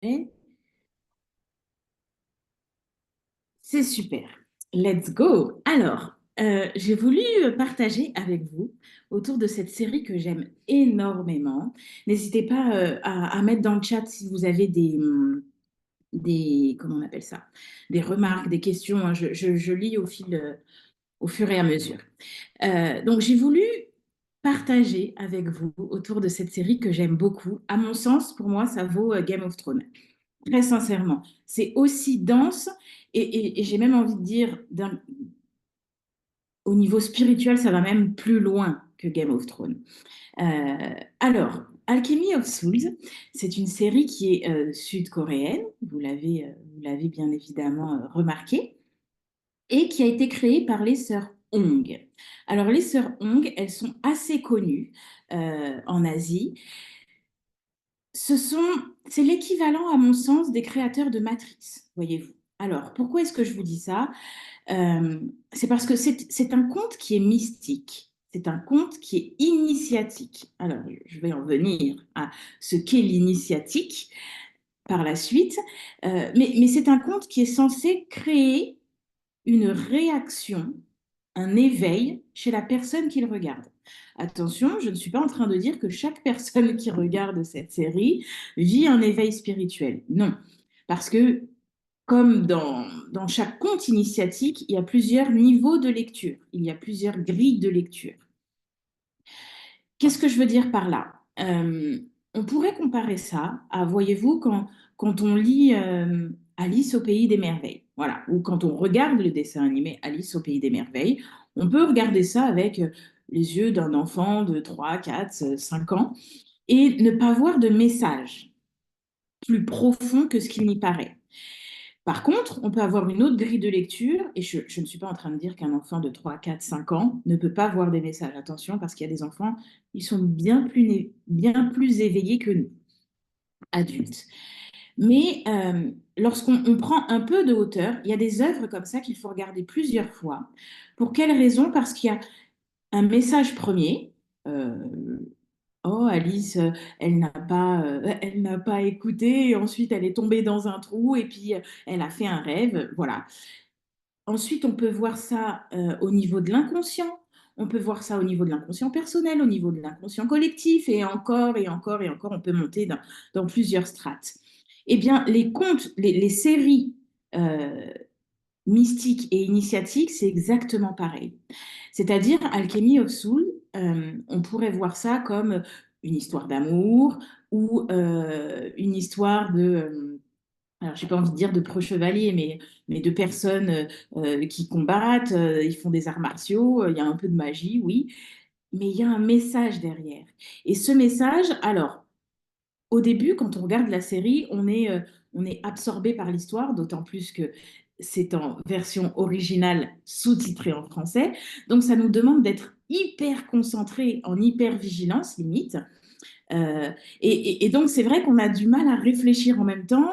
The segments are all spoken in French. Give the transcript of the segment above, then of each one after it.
Ouais, c'est super. Let's go. Alors, j'ai voulu partager avec vous autour de cette série que j'aime énormément. N'hésitez pas à mettre dans le chat si vous avez comment on appelle ça? Des remarques, des questions, hein. Je lis au fur et à mesure. Donc, j'ai voulu partager avec vous autour de cette série que j'aime beaucoup. À mon sens, pour moi, ça vaut Game of Thrones. Très sincèrement, c'est aussi dense et j'ai même envie de dire, au niveau spirituel, ça va même plus loin que Game of Thrones. Alors, Alchemy of Souls, c'est une série qui est sud-coréenne, vous l'avez bien évidemment remarqué, et qui a été créée par les sœurs Hong. Alors, les sœurs Hong, elles sont assez connues en Asie. C'est l'équivalent, à mon sens, des créateurs de Matrix, voyez-vous. Alors, pourquoi est-ce que je vous dis ça? C'est parce que c'est un conte qui est mystique. C'est un conte qui est initiatique. Alors, je vais en venir à ce qu'est l'initiatique par la suite. Mais c'est un conte qui est censé créer une réaction, un éveil chez la personne qui le regarde. Attention, je ne suis pas en train de dire que chaque personne qui regarde cette série vit un éveil spirituel. Non, parce que comme dans chaque conte initiatique, il y a plusieurs niveaux de lecture, il y a plusieurs grilles de lecture. Qu'est-ce que je veux dire par là? On pourrait comparer ça à, voyez-vous, quand on lit Alice au pays des merveilles, voilà, ou quand on regarde le dessin animé Alice au pays des merveilles, on peut regarder ça avec les yeux d'un enfant de 3, 4, 5 ans et ne pas voir de message plus profond que ce qu'il n'y paraît. Par contre, on peut avoir une autre grille de lecture, et je ne suis pas en train de dire qu'un enfant de 3, 4, 5 ans ne peut pas voir des messages. Attention, parce qu'il y a des enfants, ils sont bien plus éveillés que nous, adultes. Mais lorsqu'on prend un peu de hauteur, il y a des œuvres comme ça qu'il faut regarder plusieurs fois. Pour quelle raison? Parce qu'il y a un message premier. euh, Oh, Alice, elle n'a pas écouté, et ensuite elle est tombée dans un trou, et puis elle a fait un rêve, voilà. Ensuite, on peut voir ça au niveau de l'inconscient, on peut voir ça au niveau de l'inconscient personnel, au niveau de l'inconscient collectif, et encore, et encore, et encore, on peut monter dans plusieurs strates. Eh bien, les contes, les séries euh, mystiques et initiatiques, c'est exactement pareil. C'est-à-dire, Alchemy of Soul, on pourrait voir ça comme une histoire d'amour ou une histoire alors j'ai pas envie de dire de pro-chevaliers, mais de personnes qui combattent, ils font des arts martiaux, il y a un peu de magie, oui, mais il y a un message derrière. Et ce message, alors, au début, quand on regarde la série, on est absorbé par l'histoire, d'autant plus que c'est en version originale sous-titrée en français. Donc, ça nous demande d'être hyper concentré, en hyper vigilance limite. Euh, et donc, c'est vrai qu'on a du mal à réfléchir en même temps,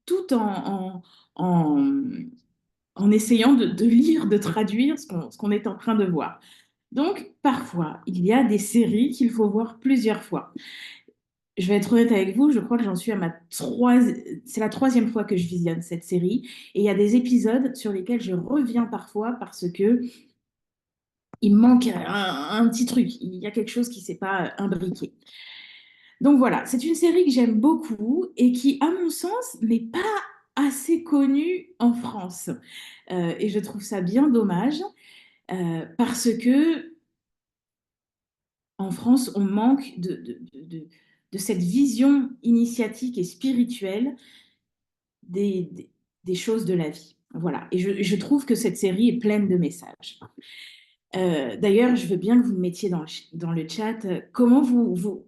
tout en, en essayant de lire, de traduire ce qu'on est en train de voir. Donc, parfois, il y a des séries qu'il faut voir plusieurs fois. Je vais être honnête avec vous, je crois que j'en suis à c'est la troisième fois que je visionne cette série. Et il y a des épisodes sur lesquels je reviens parfois parce que il me manque un petit truc. Il y a quelque chose qui ne s'est pas imbriqué. Donc voilà, c'est une série que j'aime beaucoup et qui, à mon sens, n'est pas assez connue en France. Et je trouve ça bien dommage parce que en France, on manque de cette vision initiatique et spirituelle des, des, des choses de la vie. Voilà. Et je trouve que cette série est pleine de messages. D'ailleurs, je veux bien que vous mettiez dans le chat comment vous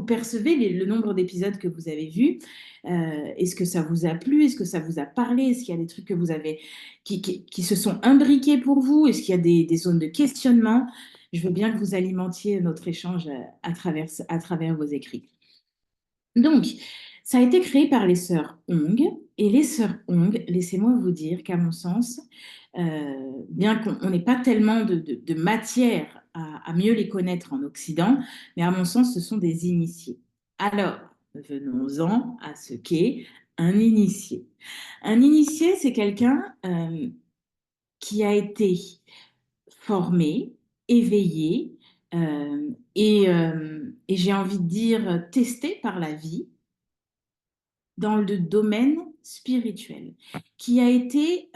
percevez le nombre d'épisodes que vous avez vus. Est-ce que ça vous a plu? Est-ce que ça vous a parlé? Est-ce qu'il y a des trucs que vous avez qui se sont imbriqués pour vous? Est-ce qu'il y a des zones de questionnement? Je veux bien que vous alimentiez notre échange à travers vos écrits. Donc, ça a été créé par les sœurs Hong. Et les sœurs Hong, laissez-moi vous dire qu'à mon sens, bien qu'on n'ait pas tellement de matière à mieux les connaître en Occident, mais à mon sens, ce sont des initiés. Alors, venons-en à ce qu'est un initié. Un initié, c'est quelqu'un qui a été formé, éveillé et j'ai envie de dire testé par la vie dans le domaine spirituel, qui a été,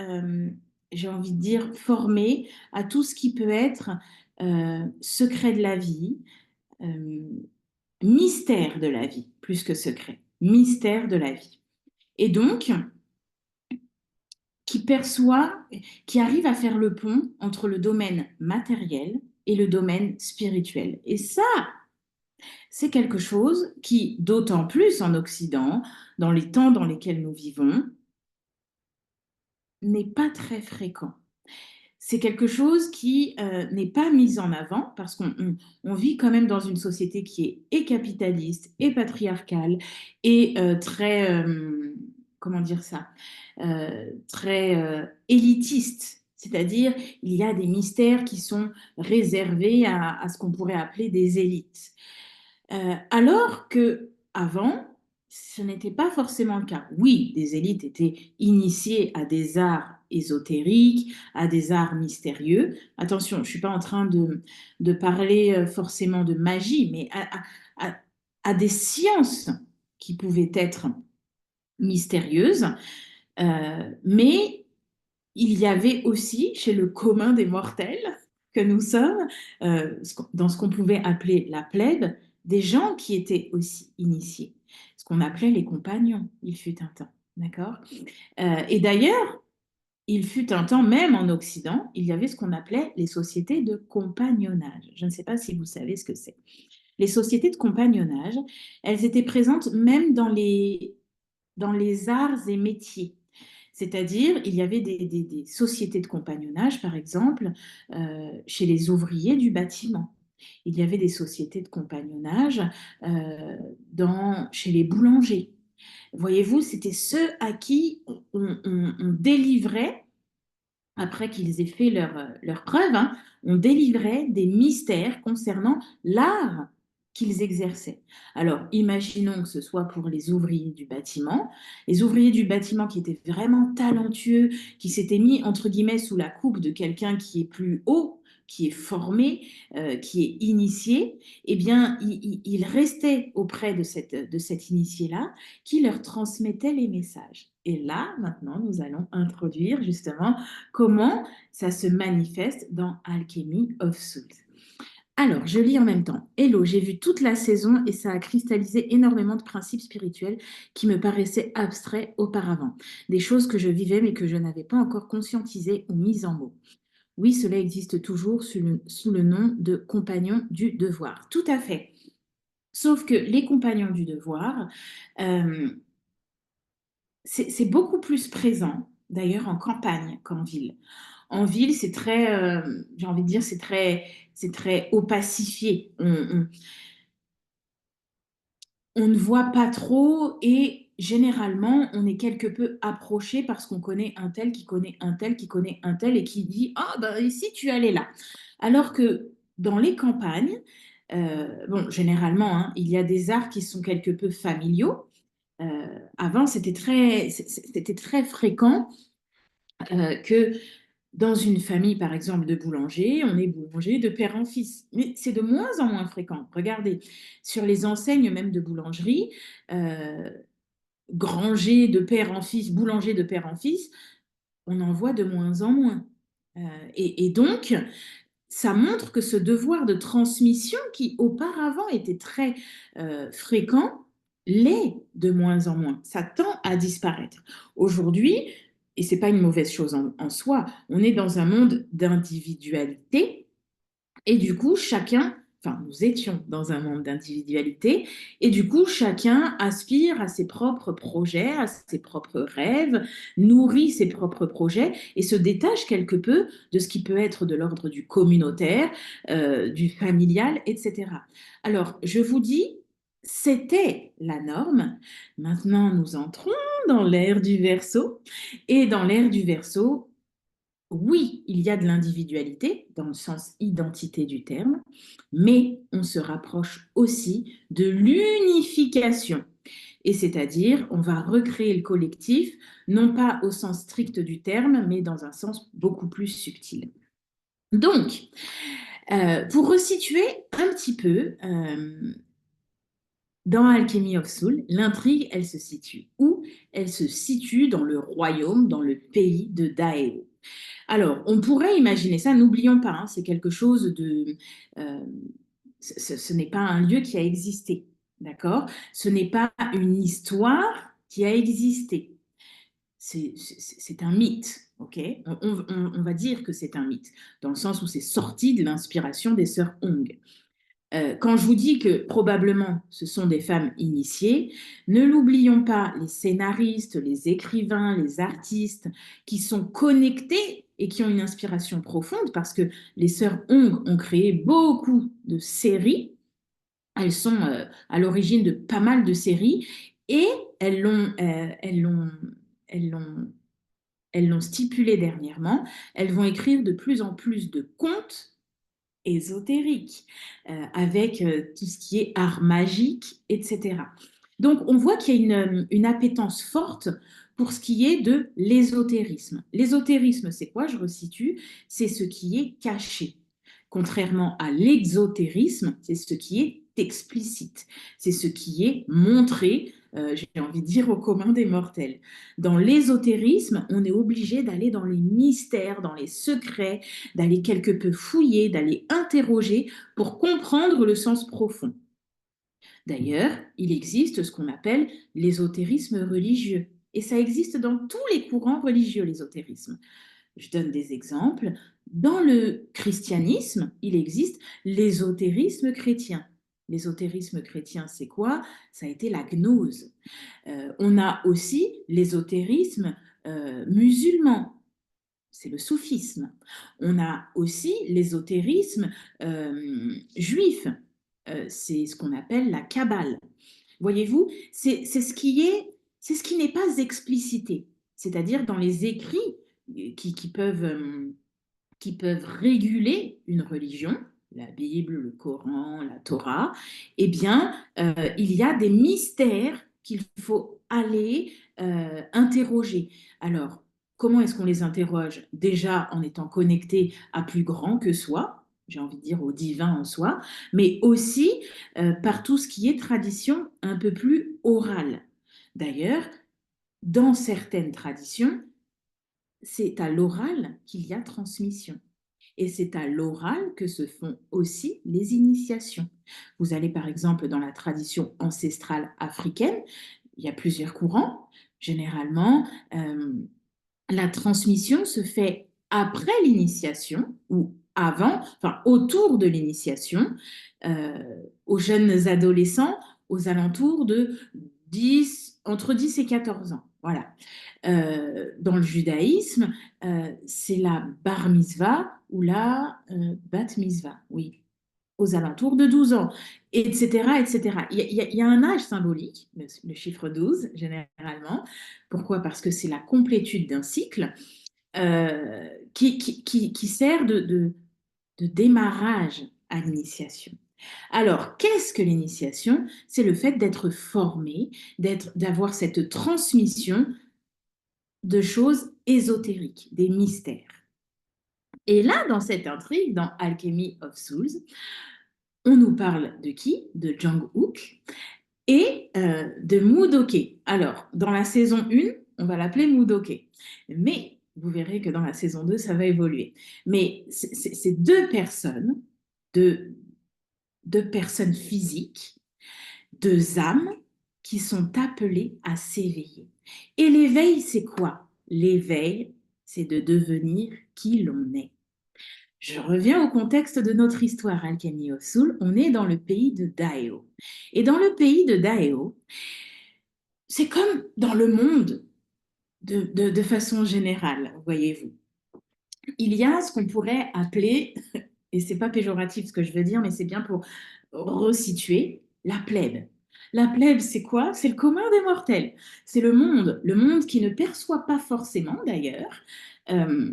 j'ai envie de dire, formé à tout ce qui peut être secret de la vie, euh, mystère de la vie, plus que secret, mystère de la vie. Et donc, qui perçoit, qui arrive à faire le pont entre le domaine matériel et le domaine spirituel. Et ça, c'est quelque chose qui, d'autant plus en Occident, dans les temps dans lesquels nous vivons, n'est pas très fréquent. C'est quelque chose qui n'est pas mis en avant parce qu'on vit quand même dans une société qui est et capitaliste et patriarcale et très, comment dire ça, très élitiste. C'est-à-dire, il y a des mystères qui sont réservés à ce qu'on pourrait appeler des élites. Alors que avant, ce n'était pas forcément le cas. Oui, des élites étaient initiées à des arts ésotériques, à des arts mystérieux. Attention, je ne suis pas en train de parler forcément de magie, mais à des sciences qui pouvaient être mystérieuses. Mais il y avait aussi chez le commun des mortels que nous sommes, dans ce qu'on pouvait appeler la plèbe, des gens qui étaient aussi initiés, ce qu'on appelait les compagnons, il fut un temps, d'accord? Et d'ailleurs, il fut un temps, même en Occident, il y avait ce qu'on appelait les sociétés de compagnonnage. Je ne sais pas si vous savez ce que c'est. Les sociétés de compagnonnage, elles étaient présentes même dans les arts et métiers. C'est-à-dire, il y avait des sociétés de compagnonnage, par exemple, chez les ouvriers du bâtiment. Il y avait des sociétés de compagnonnage chez les boulangers. Voyez-vous, c'était ceux à qui on délivrait après qu'ils aient fait leur preuve, hein, on délivrait des mystères concernant l'art qu'ils exerçaient. Alors, imaginons que ce soit pour les ouvriers du bâtiment qui étaient vraiment talentueux, qui s'étaient mis, entre guillemets, sous la coupe de quelqu'un qui est plus haut, qui est formé, qui est initié, eh bien, ils restaient auprès de cet initié-là qui leur transmettait les messages. Et là, maintenant, nous allons introduire justement comment ça se manifeste dans Alchemy of Souls. Alors, je lis en même temps. Hello, j'ai vu toute la saison et ça a cristallisé énormément de principes spirituels qui me paraissaient abstraits auparavant. Des choses que je vivais mais que je n'avais pas encore conscientisées ou mises en mots. Oui, cela existe toujours sous le nom de compagnons du devoir. Tout à fait. Sauf que les compagnons du devoir, euh, c'est beaucoup plus présent, d'ailleurs, en campagne qu'en ville. En ville, c'est très, j'ai envie de dire, c'est très opacifié. On ne voit pas trop et généralement, on est quelque peu approché parce qu'on connaît un tel qui connaît un tel qui connaît un tel et qui dit ah, ben ici, tu allais là. Alors que dans les campagnes, bon, généralement, hein, il y a des arts qui sont quelque peu familiaux. Avant, c'était très fréquent que dans une famille, par exemple, de boulanger, on est boulanger de père en fils. Mais c'est de moins en moins fréquent. Regardez, sur les enseignes même de boulangerie, euh, granger de père en fils, boulanger de père en fils, on en voit de moins en moins. Et donc, ça montre que ce devoir de transmission qui auparavant était très fréquent, l'est de moins en moins. Ça tend à disparaître. Aujourd'hui, et c'est pas une mauvaise chose en soi, on est dans un monde d'individualité et du coup, nous étions dans un monde d'individualité, et du coup, chacun aspire à ses propres projets, à ses propres rêves, nourrit ses propres projets, et se détache quelque peu de ce qui peut être de l'ordre du communautaire, du familial, etc. Alors, je vous dis, c'était la norme. Maintenant, nous entrons dans l'ère du Verseau, et dans l'ère du Verseau, oui, il y a de l'individualité dans le sens identité du terme, mais on se rapproche aussi de l'unification. Et c'est-à-dire, on va recréer le collectif, non pas au sens strict du terme, mais dans un sens beaucoup plus subtil. Donc, pour resituer un petit peu, dans Alchemy of Soul, l'intrigue, elle se situe où? Elle se situe dans le royaume, dans le pays de Daeo. Alors, on pourrait imaginer ça, n'oublions pas, hein, c'est quelque chose de... euh, ce n'est pas un lieu qui a existé, d'accord? Ce n'est pas une histoire qui a existé. C'est un mythe, ok? On va dire que c'est un mythe, dans le sens où c'est sorti de l'inspiration des sœurs Hong. Quand je vous dis que probablement ce sont des femmes initiées, ne l'oublions pas, les scénaristes, les écrivains, les artistes qui sont connectés et qui ont une inspiration profonde parce que les sœurs Hong ont créé beaucoup de séries. Elles sont à l'origine de pas mal de séries et elles l'ont, elles l'ont, elles l'ont, elles l'ont stipulé dernièrement. Elles vont écrire de plus en plus de contes ésotérique, avec tout ce qui est art magique, etc. Donc, on voit qu'il y a une appétence forte pour ce qui est de l'ésotérisme. L'ésotérisme, c'est quoi? Je resitue, c'est ce qui est caché. Contrairement à l'exotérisme, c'est ce qui est explicite, c'est ce qui est montré, j'ai envie de dire, au commun des mortels. Dans l'ésotérisme, on est obligé d'aller dans les mystères, dans les secrets, d'aller quelque peu fouiller, d'aller interroger pour comprendre le sens profond. D'ailleurs, il existe ce qu'on appelle l'ésotérisme religieux. Et ça existe dans tous les courants religieux, l'ésotérisme. Je donne des exemples. Dans le christianisme, il existe l'ésotérisme chrétien. L'ésotérisme chrétien, c'est quoi? Ça a été la gnose. On a aussi l'ésotérisme musulman, c'est le soufisme. On a aussi l'ésotérisme juif, c'est ce qu'on appelle la Kabbale. Voyez-vous, c'est ce qui n'est pas explicité, c'est-à-dire dans les écrits qui peuvent réguler une religion, la Bible, le Coran, la Torah, eh bien, il y a des mystères qu'il faut aller interroger. Alors, comment est-ce qu'on les interroge? Déjà en étant connecté à plus grand que soi, j'ai envie de dire au divin en soi, mais aussi par tout ce qui est tradition un peu plus orale. D'ailleurs, dans certaines traditions, c'est à l'oral qu'il y a transmission. Et c'est à l'oral que se font aussi les initiations. Vous allez par exemple dans la tradition ancestrale africaine, il y a plusieurs courants. Généralement, la transmission se fait après l'initiation ou avant, enfin autour de l'initiation, aux jeunes adolescents aux alentours de 10, entre 10 et 14 ans. Voilà. Dans le judaïsme, c'est la bar mitzvah ou la bat mitzvah, oui, aux alentours de 12 ans, etc. etc. Il y a un âge symbolique, le chiffre 12, généralement. Pourquoi? Parce que c'est la complétude d'un cycle qui sert de démarrage à l'initiation. Alors, qu'est-ce que l'initiation? C'est le fait d'être formé, d'avoir cette transmission de choses ésotériques, des mystères. Et là, dans cette intrigue, dans Alchemy of Souls, on nous parle de qui? De Jang-Hook et de Mudoke. Alors, dans la saison 1, on va l'appeler Mudoke. Mais vous verrez que dans la saison 2, ça va évoluer. Mais c'est deux, deux personnes physiques, deux âmes qui sont appelées à s'éveiller. Et l'éveil, c'est quoi? L'éveil, c'est de devenir qui l'on est. Je reviens au contexte de notre histoire, Alchemy of Soul. On est dans le pays de Daeo. Et dans le pays de Daeo, c'est comme dans le monde de façon générale, voyez-vous. Il y a ce qu'on pourrait appeler, et c'est pas péjoratif ce que je veux dire, mais c'est bien pour resituer, la plèbe. La plèbe, c'est quoi? C'est le commun des mortels. C'est le monde qui ne perçoit pas forcément d'ailleurs euh,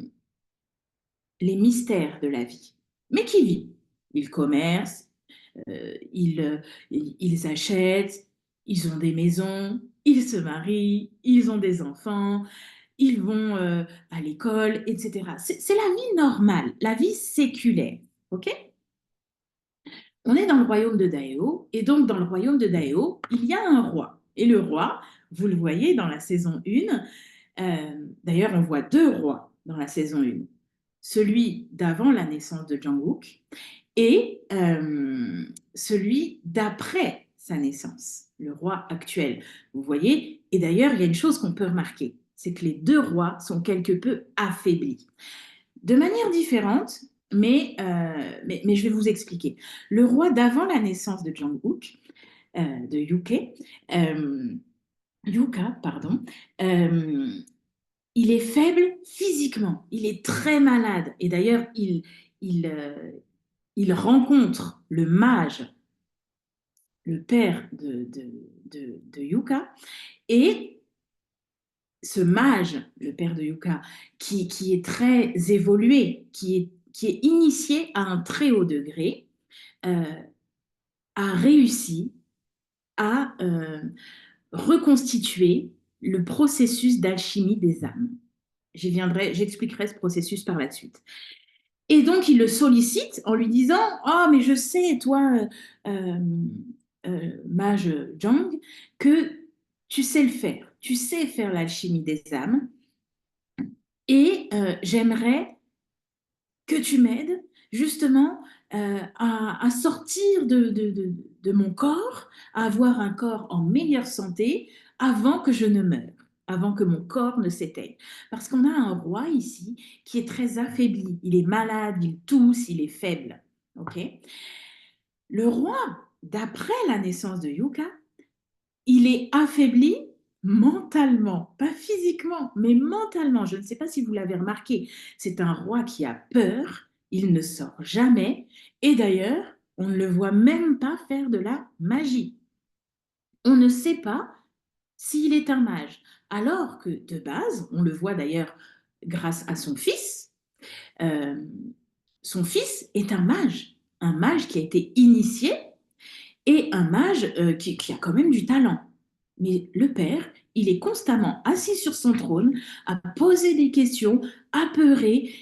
les mystères de la vie, mais qui vit. Ils commercent, ils achètent, Ils ont des maisons, ils se marient, ils ont des enfants, ils vont à l'école, etc. C'est la vie normale, la vie séculaire. OK? On est dans le royaume de Daéo, et donc dans le royaume de Daéo, il y a un roi. Et le roi, vous le voyez dans la saison 1, d'ailleurs on voit deux rois dans la saison 1. Celui d'avant la naissance de Jang-wook et celui d'après sa naissance, le roi actuel. Vous voyez, et d'ailleurs il y a une chose qu'on peut remarquer, c'est que les deux rois sont quelque peu affaiblis de manière différente, mais je vais vous expliquer. Le roi d'avant la naissance de Jang-wook, de euh, Yuka, pardon, euh, il est faible physiquement, il est très malade. Et d'ailleurs, il, euh, il rencontre le mage, le père de Yuka, et ce mage, le père de Yuka, qui est très évolué, qui est initié à un très haut degré, euh, a réussi à reconstituer le processus d'alchimie des âmes. J'expliquerai ce processus par la suite. Et donc, il le sollicite en lui disant: Oh, mais je sais, toi, euh, mage Zhang, que tu sais le faire. Tu sais faire l'alchimie des âmes. Et j'aimerais que tu m'aides justement à sortir de mon corps, à avoir un corps en meilleure santé avant que je ne meure, avant que mon corps ne s'éteigne. Parce qu'on a un roi ici qui est très affaibli, il est malade, il tousse, il est faible. Ok. Le roi, d'après la naissance de Yuka, il est affaibli mentalement, pas physiquement, mais mentalement. Je ne sais pas si vous l'avez remarqué. C'est un roi qui a peur, il ne sort jamais, et d'ailleurs, on ne le voit même pas faire de la magie. On ne sait pas s'il est un mage, alors que de base, on le voit d'ailleurs grâce à euh, son fils est un mage qui a été initié et un mage qui a quand même du talent. Mais le père, il est constamment assis sur son trône, à poser des questions, apeuré,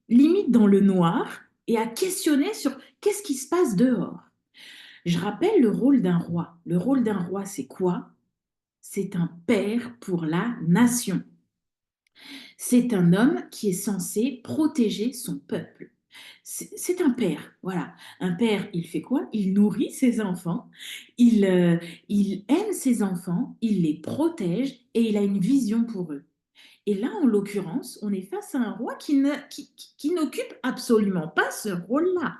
limite dans le noir, et à questionner sur qu'est-ce qui se passe dehors. Je rappelle le rôle d'un roi. Le rôle d'un roi, c'est quoi? C'est un père pour la nation. C'est un homme qui est censé protéger son peuple. C'est un père, voilà. Un père, il fait quoi? Il nourrit ses enfants, il, euh, il aime ses enfants, il les protège et il a une vision pour eux. Et là, en l'occurrence, on est face à un roi qui n'occupe absolument pas ce rôle-là.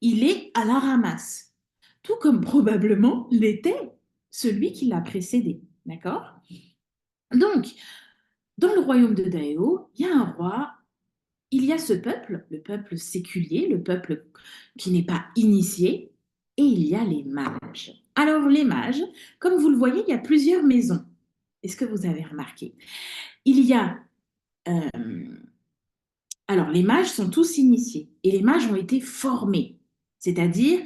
Il est à la ramasse, tout comme probablement l'était celui qui l'a précédé. D'accord? Donc, dans le royaume de Daéo, il y a un roi, il y a ce peuple, le peuple séculier, le peuple qui n'est pas initié, et il y a les mages. Alors les mages, comme vous le voyez, il y a plusieurs maisons. Est-ce que vous avez remarqué? Il y a... euh, alors les mages sont tous initiés, et les mages ont été formés, c'est-à-dire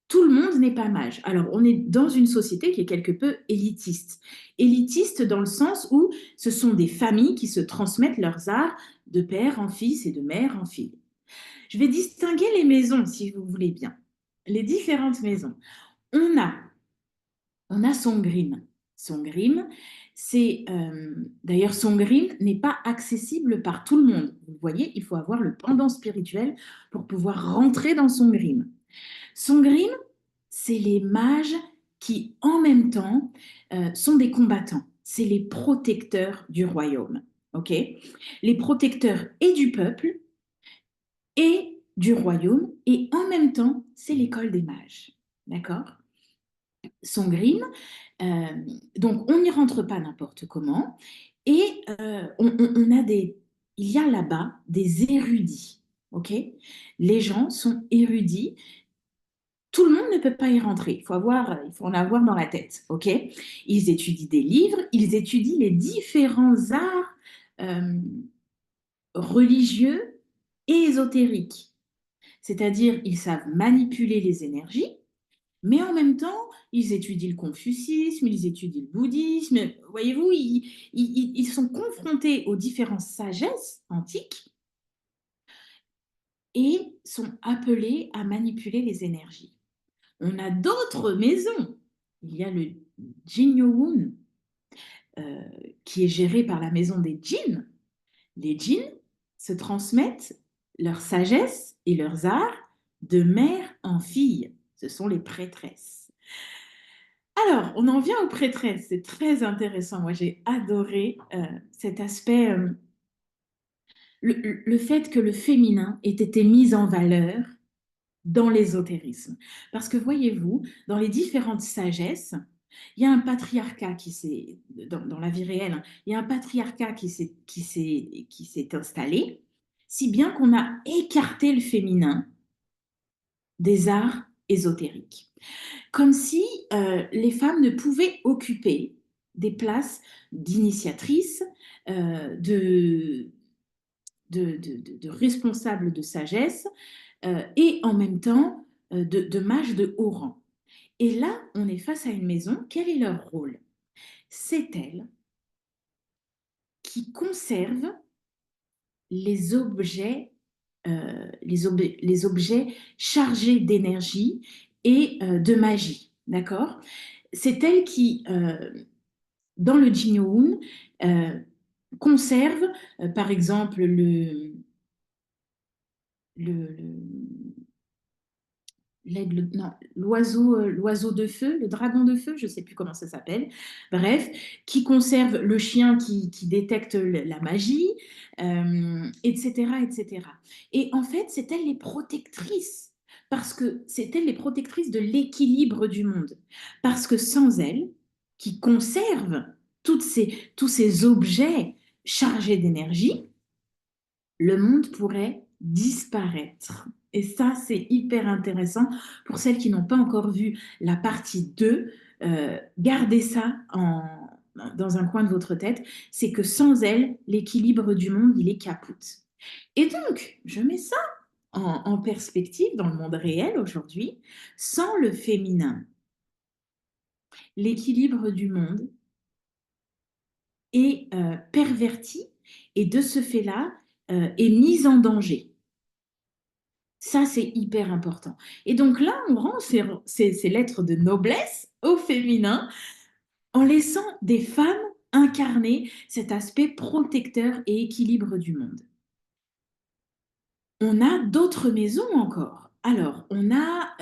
tout le monde n'est pas mage. Alors, on est dans une société qui est quelque peu élitiste. Élitiste dans le sens où ce sont des familles qui se transmettent leurs arts de père en fils et de mère en fille. Je vais distinguer les maisons, si vous voulez bien. Les différentes maisons. On a, on a Songrim. Songrim, c'est d'ailleurs Songrim n'est pas accessible par tout le monde. Vous voyez, il faut avoir le pendant spirituel pour pouvoir rentrer dans Songrim. Songrim, c'est les mages qui, en même temps, sont des combattants. C'est les protecteurs du royaume. Ok. Les protecteurs et du peuple et du royaume, et en même temps, c'est l'école des mages. D'accord? Songrim, euh, donc on n'y rentre pas n'importe comment, et on a il y a là-bas des érudits. Ok. Les gens sont érudits, tout le monde ne peut pas y rentrer. Il faut en avoir dans la tête, ok? Ils étudient des livres, ils étudient les différents arts euh, religieux et ésotériques. C'est-à-dire, ils savent manipuler les énergies, Mais en même temps, ils étudient le confucisme, ils étudient le bouddhisme. Voyez-vous, ils sont confrontés aux différentes sagesses antiques et sont appelés à manipuler les énergies. On a d'autres maisons. Il y a le Jin-Yo-Un, euh, qui est géré par la maison des djinns. Les djinns se transmettent leur sagesse et leurs arts de mère en fille. Ce sont les prêtresses. Alors, on en vient aux prêtresses. C'est très intéressant. Moi, j'ai adoré cet aspect, le fait que le féminin ait été mis en valeur dans l'ésotérisme. Parce que voyez-vous, dans les différentes sagesses, il y a un patriarcat qui s'est, dans la vie réelle, hein, il y a un patriarcat qui s'est installé, si bien qu'on a écarté le féminin des arts ésotériques. Comme si les femmes ne pouvaient occuper des places d'initiatrices, de, de responsables de sagesse, et en même temps de mages de haut rang. Et là, on est face à une maison. Quel est leur rôle? C'est elles qui conservent les objets, les objets chargés d'énergie et de magie. D'accord? C'est elles qui, dans le Jinyoun, conservent, par exemple, le l'aigle, non, l'oiseau de feu, le dragon de feu, je ne sais plus comment ça s'appelle, bref, qui conserve le chien qui détecte la magie, etc., etc. Et en fait, c'est elle les protectrices, parce que c'est elle les protectrices de l'équilibre du monde, parce que sans elle, qui conserve tous ces objets chargés d'énergie, le monde pourrait disparaître. Et ça, c'est hyper intéressant. Pour celles qui n'ont pas encore vu la partie 2, gardez ça dans un coin de votre tête. C'est que sans elle, l'équilibre du monde, il est capoute. Et donc, je mets ça en perspective dans le monde réel aujourd'hui. Sans le féminin, l'équilibre du monde est perverti et de ce fait-là, est mis en danger. Ça, c'est hyper important. Et donc là, on rend ces lettres de noblesse au féminin en laissant des femmes incarner cet aspect protecteur et équilibre du monde. On a d'autres maisons encore. Alors, on a,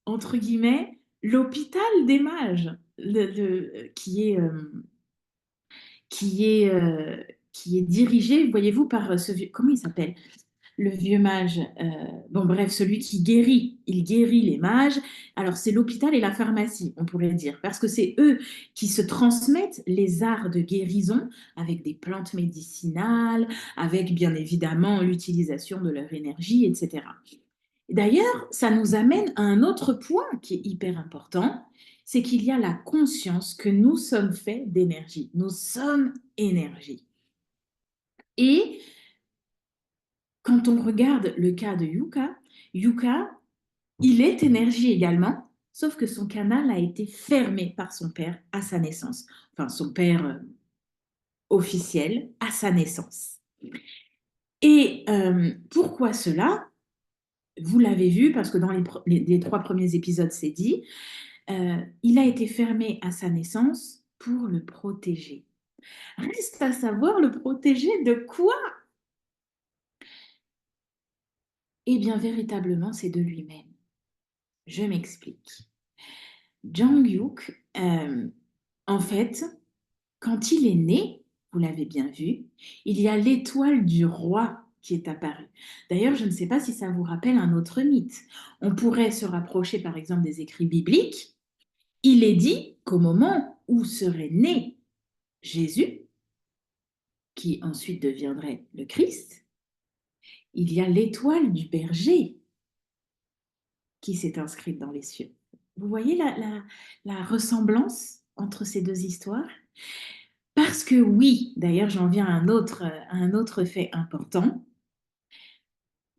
entre guillemets, l'hôpital des mages, qui est, euh, qui est dirigé, voyez-vous, par ce vieux, comment il s'appelle? Le vieux mage, bon bref, celui qui guérit, il guérit les mages. Alors c'est l'hôpital et la pharmacie, on pourrait dire, parce que c'est eux qui se transmettent les arts de guérison avec des plantes médicinales, avec bien évidemment l'utilisation de leur énergie, etc. D'ailleurs, ça nous amène à un autre point qui est hyper important, c'est qu'il y a la conscience que nous sommes faits d'énergie. Nous sommes énergie. Et quand on regarde le cas de Yuka, Yuka, il est énergie également, sauf que son canal a été fermé par son père à sa naissance. Enfin, son père officiel à sa naissance. Et pourquoi cela? Vous l'avez vu, parce que dans les 3 premiers épisodes, c'est dit, il a été fermé à sa naissance pour le protéger. Reste à savoir le protéger de quoi? Eh bien, véritablement, c'est de lui-même. Je m'explique. Jang-Hyuk, en fait, quand il est né, vous l'avez bien vu, il y a l'étoile du roi qui est apparue. D'ailleurs, je ne sais pas si ça vous rappelle un autre mythe. On pourrait se rapprocher par exemple des écrits bibliques. Il est dit qu'au moment où serait né Jésus, qui ensuite deviendrait le Christ, il y a l'étoile du berger qui s'est inscrite dans les cieux. Vous voyez la ressemblance entre ces deux histoires? Parce que oui, d'ailleurs j'en viens à un autre fait important,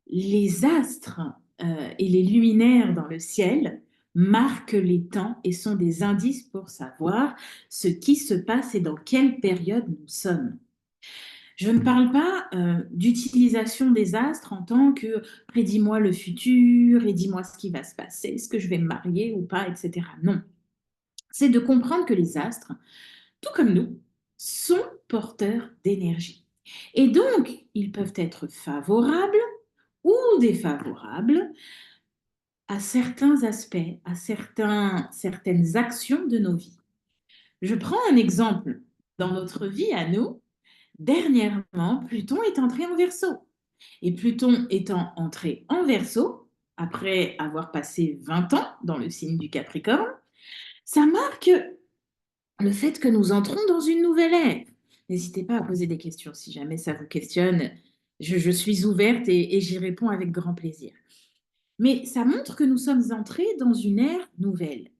les astres et les luminaires dans le ciel marquent les temps et sont des indices pour savoir ce qui se passe et dans quelle période nous sommes. Je ne parle pas d'utilisation des astres en tant que prédis-moi le futur et dis-moi ce qui va se passer, est-ce que je vais me marier ou pas, etc. Non, c'est de comprendre que les astres, tout comme nous, sont porteurs d'énergie. Et donc, ils peuvent être favorables ou défavorables à certains aspects, à certaines actions de nos vies. Je prends un exemple. Dans notre vie à nous, dernièrement, Pluton est entré en Verseau. Et Pluton étant entré en Verseau, après avoir passé 20 ans dans le signe du Capricorne, ça marque le fait que nous entrons dans une nouvelle ère. N'hésitez pas à poser des questions si jamais ça vous questionne. Je suis ouverte et j'y réponds avec grand plaisir. Mais ça montre que nous sommes entrés dans une ère nouvelle.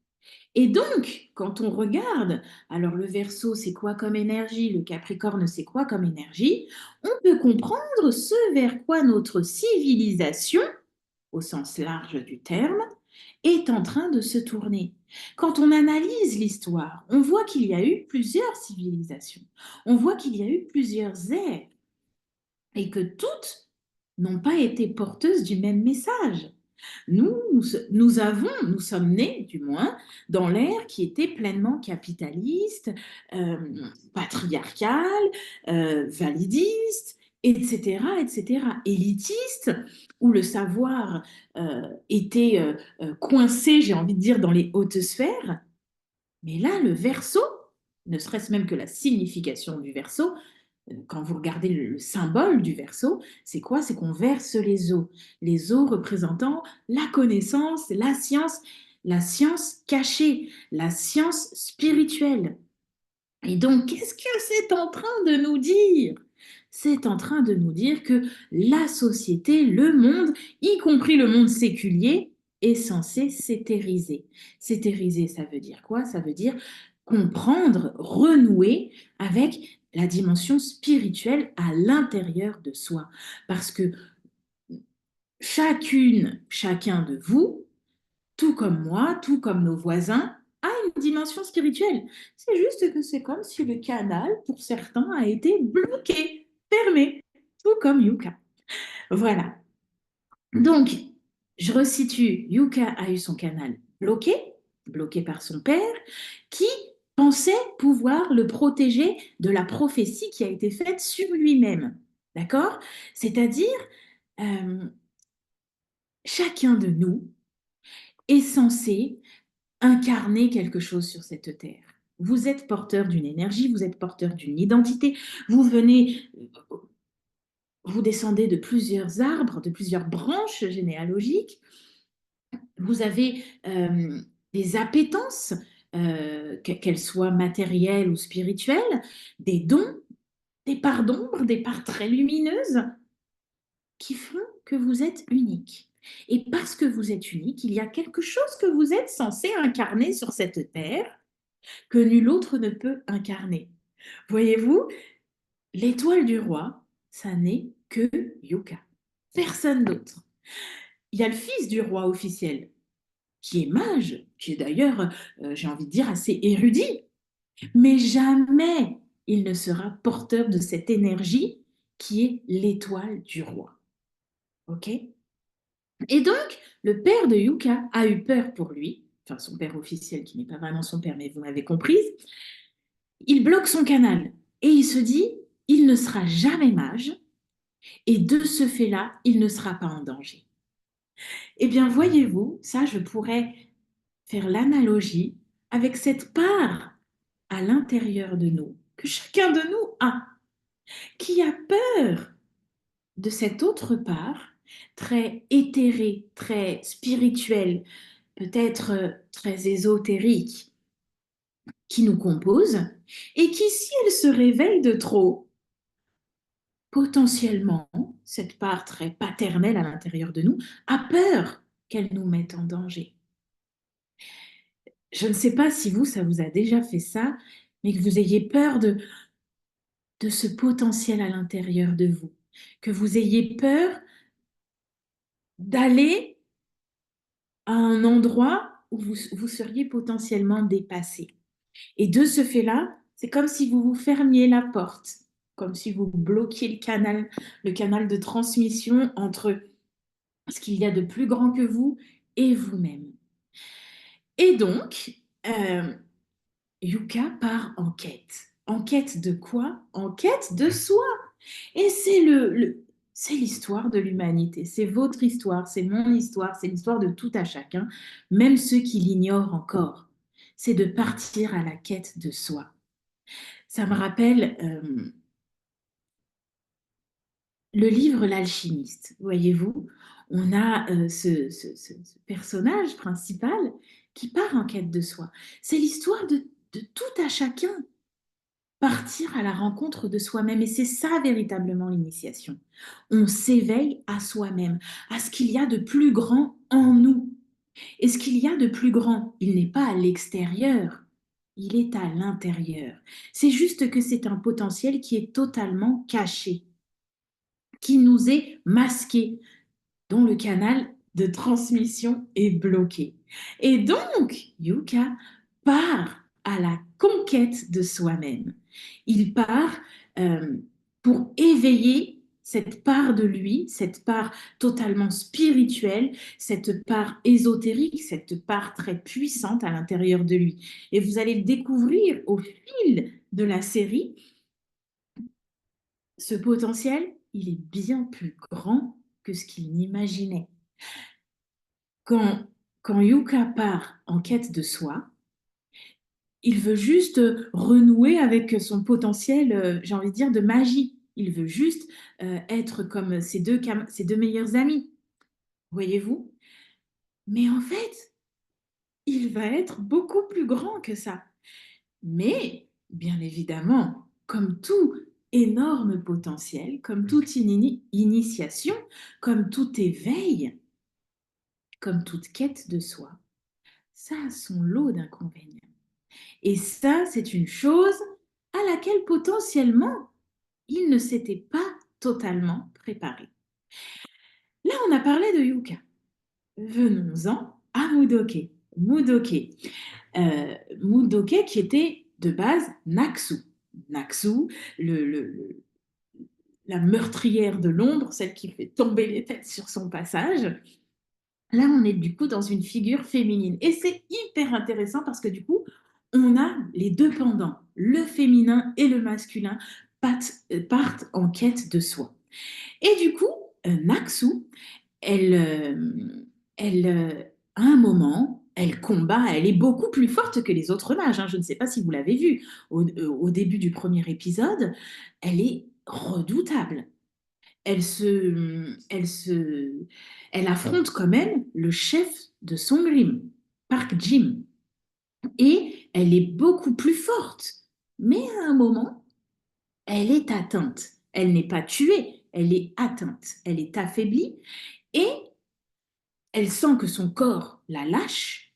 Et donc, quand on regarde, alors le Verseau, c'est quoi comme énergie? Le Capricorne, c'est quoi comme énergie? On peut comprendre ce vers quoi notre civilisation, au sens large du terme, est en train de se tourner. Quand on analyse l'histoire, on voit qu'il y a eu plusieurs civilisations, on voit qu'il y a eu plusieurs ères, et que toutes n'ont pas été porteuses du même message. Nous sommes nés, du moins, dans l'ère qui était pleinement capitaliste, euh, patriarcale, validiste, etc., etc., élitiste, où le savoir était coincé, j'ai envie de dire, dans les hautes sphères. Mais là, le verso, ne serait-ce même que la signification du verso, quand vous regardez le symbole du verso, c'est quoi? C'est qu'on verse les eaux représentant la connaissance, la science cachée, la science spirituelle. Et donc, qu'est-ce que c'est en train de nous dire? C'est en train de nous dire que la société, le monde, y compris le monde séculier, est censé s'éthériser. S'éthériser, ça veut dire quoi? Ça veut dire comprendre, renouer avec la dimension spirituelle à l'intérieur de soi. Parce que chacun de vous, tout comme moi, tout comme nos voisins, a une dimension spirituelle. C'est juste que c'est comme si le canal, pour certains, a été bloqué, fermé, tout comme Yuka. Voilà. Donc, je resitue, Yuka a eu son canal bloqué, bloqué par son père, qui pensait pouvoir le protéger de la prophétie qui a été faite sur lui-même. D'accord? C'est-à-dire, euh, chacun de nous est censé incarner quelque chose sur cette terre. Vous êtes porteur d'une énergie, vous êtes porteur d'une identité, vous venez, vous descendez de plusieurs arbres, de plusieurs branches généalogiques, vous avez des appétences, qu'elles soient matérielles ou spirituelles, des dons, des parts d'ombre, des parts très lumineuses, qui font que vous êtes unique. Et parce que vous êtes unique, il y a quelque chose que vous êtes censé incarner sur cette terre que nul autre ne peut incarner. Voyez-vous, l'étoile du roi, ça n'est que Yuka. Personne d'autre. Il y a le fils du roi officiel, qui est mage, qui est d'ailleurs, j'ai envie de dire, assez érudit, mais jamais il ne sera porteur de cette énergie qui est l'étoile du roi. OK? Et donc, le père de Yuka a eu peur pour lui, enfin son père officiel, qui n'est pas vraiment son père, mais vous m'avez comprise. Il bloque son canal et il se dit, il ne sera jamais mage et de ce fait-là, il ne sera pas en danger. Eh bien, voyez-vous, ça, je pourrais faire l'analogie avec cette part à l'intérieur de nous, que chacun de nous a, qui a peur de cette autre part, très éthérée, très spirituelle, peut-être très ésotérique, qui nous compose, et qui, si elle se réveille de trop, potentiellement, cette part très paternelle à l'intérieur de nous, a peur qu'elle nous mette en danger. Je ne sais pas si vous, ça vous a déjà fait ça, mais que vous ayez peur de ce potentiel à l'intérieur de vous, que vous ayez peur d'aller à un endroit où vous seriez potentiellement dépassé. Et de ce fait-là, c'est comme si vous vous fermiez la porte, comme si vous bloquiez le canal de transmission entre ce qu'il y a de plus grand que vous et vous-même. Et donc, Yuka part en quête. En quête de quoi? En quête de soi. Et c'est l'histoire de l'humanité. C'est votre histoire, c'est mon histoire, c'est l'histoire de tout à chacun, même ceux qui l'ignorent encore. C'est de partir à la quête de soi. Ça me rappelle le livre L'Alchimiste. Voyez-vous, on a ce personnage principal qui part en quête de soi. C'est l'histoire de tout à chacun. Partir à la rencontre de soi-même. Et c'est ça véritablement l'initiation. On s'éveille à soi-même, à ce qu'il y a de plus grand en nous. Et ce qu'il y a de plus grand, il n'est pas à l'extérieur, il est à l'intérieur. C'est juste que c'est un potentiel qui est totalement caché, qui nous est masqué, dont le canal de transmission est bloqué. Et donc, Yuka part à la conquête de soi-même. Il part euh, pour éveiller cette part de lui, cette part totalement spirituelle, cette part ésotérique, cette part très puissante à l'intérieur de lui. Et vous allez le découvrir au fil de la série. Ce potentiel, il est bien plus grand que ce qu'il n'imaginait. Quand, quand Yuka part en quête de soi, il veut juste renouer avec son potentiel, j'ai envie de dire, de magie. Il veut juste être comme ses deux meilleurs amis, voyez-vous? Mais en fait, il va être beaucoup plus grand que ça. Mais, bien évidemment, comme tout énorme potentiel, comme toute initiation, comme tout éveil, comme toute quête de soi, ça a son lot d'inconvénients. Et ça, c'est une chose à laquelle potentiellement, il ne s'était pas totalement préparé. Là, on a parlé de Yuka. Venons-en à Mudoke. Mudoke. Mudoke qui était de base Naksu. Naksu, la meurtrière de l'ombre, celle qui fait tomber les têtes sur son passage. Là, on est du coup dans une figure féminine. Et c'est hyper intéressant parce que du coup, on a les deux pendants, le féminin et le masculin, partent en quête de soi. Et du coup, Naksu, elle, elle à un moment, elle combat, elle est beaucoup plus forte que les autres mages, hein. Je ne sais pas si vous l'avez vu au début du premier épisode, elle est redoutable. Elle se, elle affronte quand même le chef de Songrim, Park Jim, et elle est beaucoup plus forte. Mais à un moment, elle est atteinte. Elle n'est pas tuée, elle est atteinte. Elle est affaiblie et elle sent que son corps la lâche,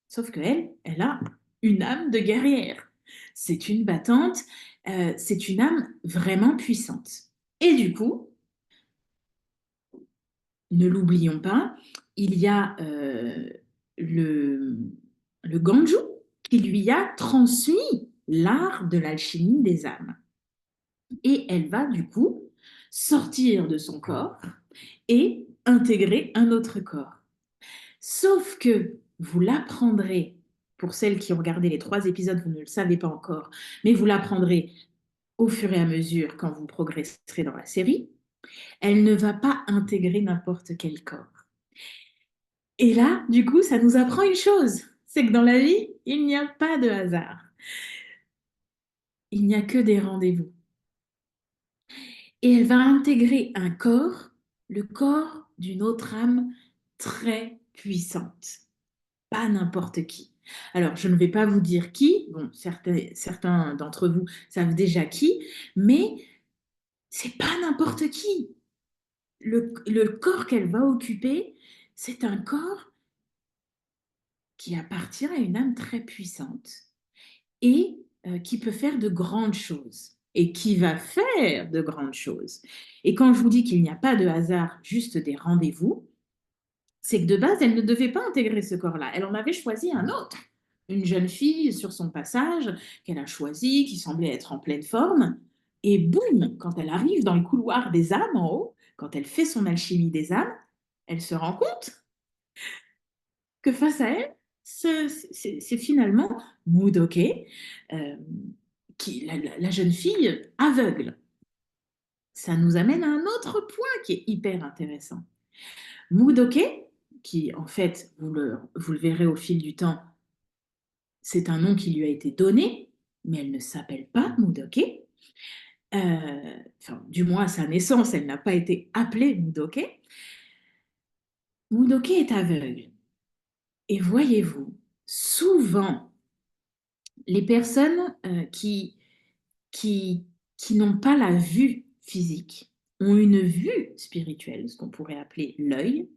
sauf qu'elle, elle a une âme de guerrière. C'est une battante, c'est une âme vraiment puissante. Et du coup, ne l'oublions pas, il y a le, le Ganju qui lui a transmis l'art de l'alchimie des âmes. Et elle va du coup sortir de son corps et intégrer un autre corps. Sauf que vous l'apprendrez, pour celles qui ont regardé les 3 épisodes, vous ne le savez pas encore, mais vous l'apprendrez au fur et à mesure quand vous progresserez dans la série, elle ne va pas intégrer n'importe quel corps. Et là, du coup, ça nous apprend une chose, c'est que dans la vie, il n'y a pas de hasard. Il n'y a que des rendez-vous. Et elle va intégrer un corps, le corps d'une autre âme très puissante. Pas n'importe qui. Alors, je ne vais pas vous dire qui, bon, certains d'entre vous savent déjà qui, mais c'est pas n'importe qui. Le corps qu'elle va occuper, c'est un corps qui appartient à une âme très puissante et qui peut faire de grandes choses et qui va faire de grandes choses. Et quand je vous dis qu'il n'y a pas de hasard, juste des rendez-vous, c'est que de base, elle ne devait pas intégrer ce corps-là. Elle en avait choisi un autre. Une jeune fille sur son passage qu'elle a choisi, qui semblait être en pleine forme. Et boum, quand elle arrive dans le couloir des âmes en haut, quand elle fait son alchimie des âmes, elle se rend compte que face à elle, c'est finalement Mudoke, euh, la jeune fille aveugle. Ça nous amène à un autre point qui est hyper intéressant. Mudoke, qui en fait, vous le verrez au fil du temps, c'est un nom qui lui a été donné, mais elle ne s'appelle pas Mudoke. Enfin, du moins à sa naissance, elle n'a pas été appelée Mudoke. Mudoke est aveugle. Et voyez-vous, souvent, les personnes qui, qui n'ont pas la vue physique ont une vue spirituelle, ce qu'on pourrait appeler l'œil,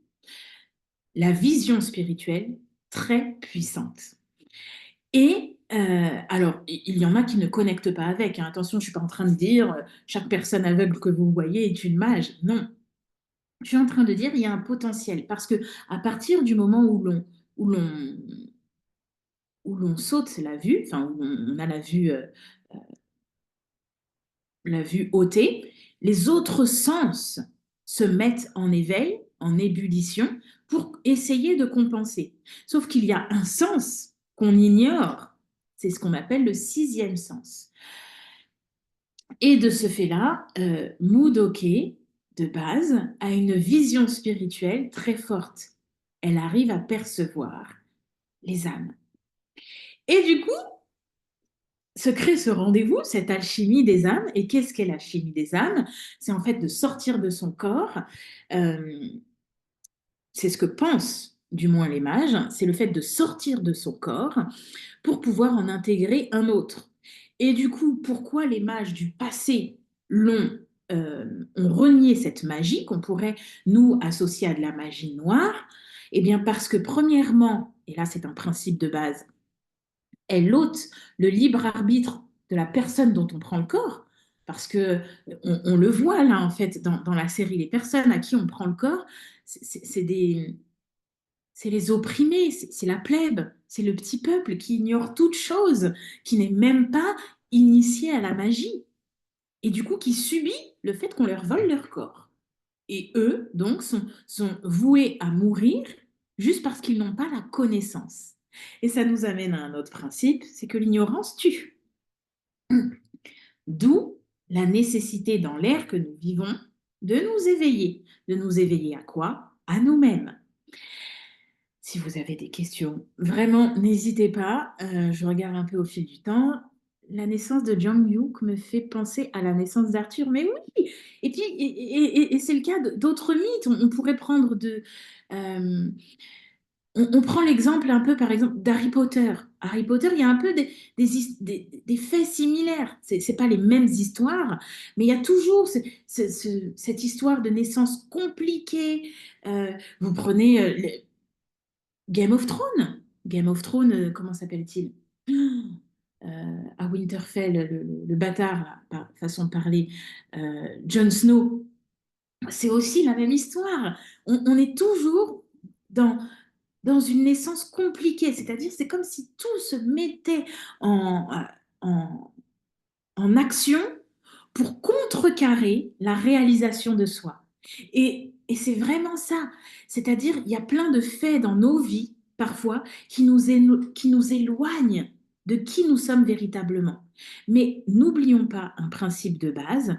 la vision spirituelle très puissante. Et alors, il y en a qui ne connectent pas avec, hein. Attention, je ne suis pas en train de dire chaque personne aveugle que vous voyez est une mage. Non, je suis en train de dire il y a un potentiel parce que à partir du moment où l'on où l'on saute la vue, enfin où on a la vue ôtée, les autres sens se mettent en éveil, en ébullition, pour essayer de compenser. Sauf qu'il y a un sens qu'on ignore, c'est ce qu'on appelle le sixième sens. Et de ce fait-là, Mudoke, de base, a une vision spirituelle très forte. Elle arrive à percevoir les âmes. Et du coup, se crée ce rendez-vous, cette alchimie des âmes. Et qu'est-ce qu'est l'alchimie des âmes? C'est en fait de sortir de son corps. Euh, c'est ce que pensent du moins les mages, c'est le fait de sortir de son corps pour pouvoir en intégrer un autre. Et du coup, pourquoi les mages du passé ont renié cette magie qu'on pourrait nous associer à de la magie noire? Eh bien parce que premièrement, et là c'est un principe de base, elle ôte le libre arbitre de la personne dont on prend le corps. Parce que on le voit là, en fait, dans la série, les personnes à qui on prend le corps, c'est les opprimés, c'est la plèbe, c'est le petit peuple qui ignore toute chose, qui n'est même pas initié à la magie, et du coup qui subit le fait qu'on leur vole leur corps. Et eux, donc, sont voués à mourir juste parce qu'ils n'ont pas la connaissance. Et ça nous amène à un autre principe, c'est que l'ignorance tue. D'où la nécessité dans l'ère que nous vivons de nous éveiller. De nous éveiller à quoi? À nous-mêmes. Si vous avez des questions, vraiment, n'hésitez pas. Je regarde un peu au fil du temps. La naissance de Jung Yuk me fait penser à la naissance d'Arthur. Mais oui! Et puis, et c'est le cas d'autres mythes. On pourrait prendre euh, on prend l'exemple un peu, par exemple, d'Harry Potter. Harry Potter, il y a un peu des faits similaires. C'est pas les mêmes histoires, mais il y a toujours cette histoire de naissance compliquée. Vous prenez Game of Thrones. Game of Thrones, comment s'appelle-t-il? À Winterfell, le bâtard, là, façon de parler, Jon Snow. C'est aussi la même histoire. On est toujours dans, dans une naissance compliquée, c'est-à-dire c'est comme si tout se mettait en, en action pour contrecarrer la réalisation de soi. Et c'est vraiment ça. C'est-à-dire, il y a plein de faits dans nos vies, parfois, qui nous éloignent de qui nous sommes véritablement. Mais n'oublions pas un principe de base,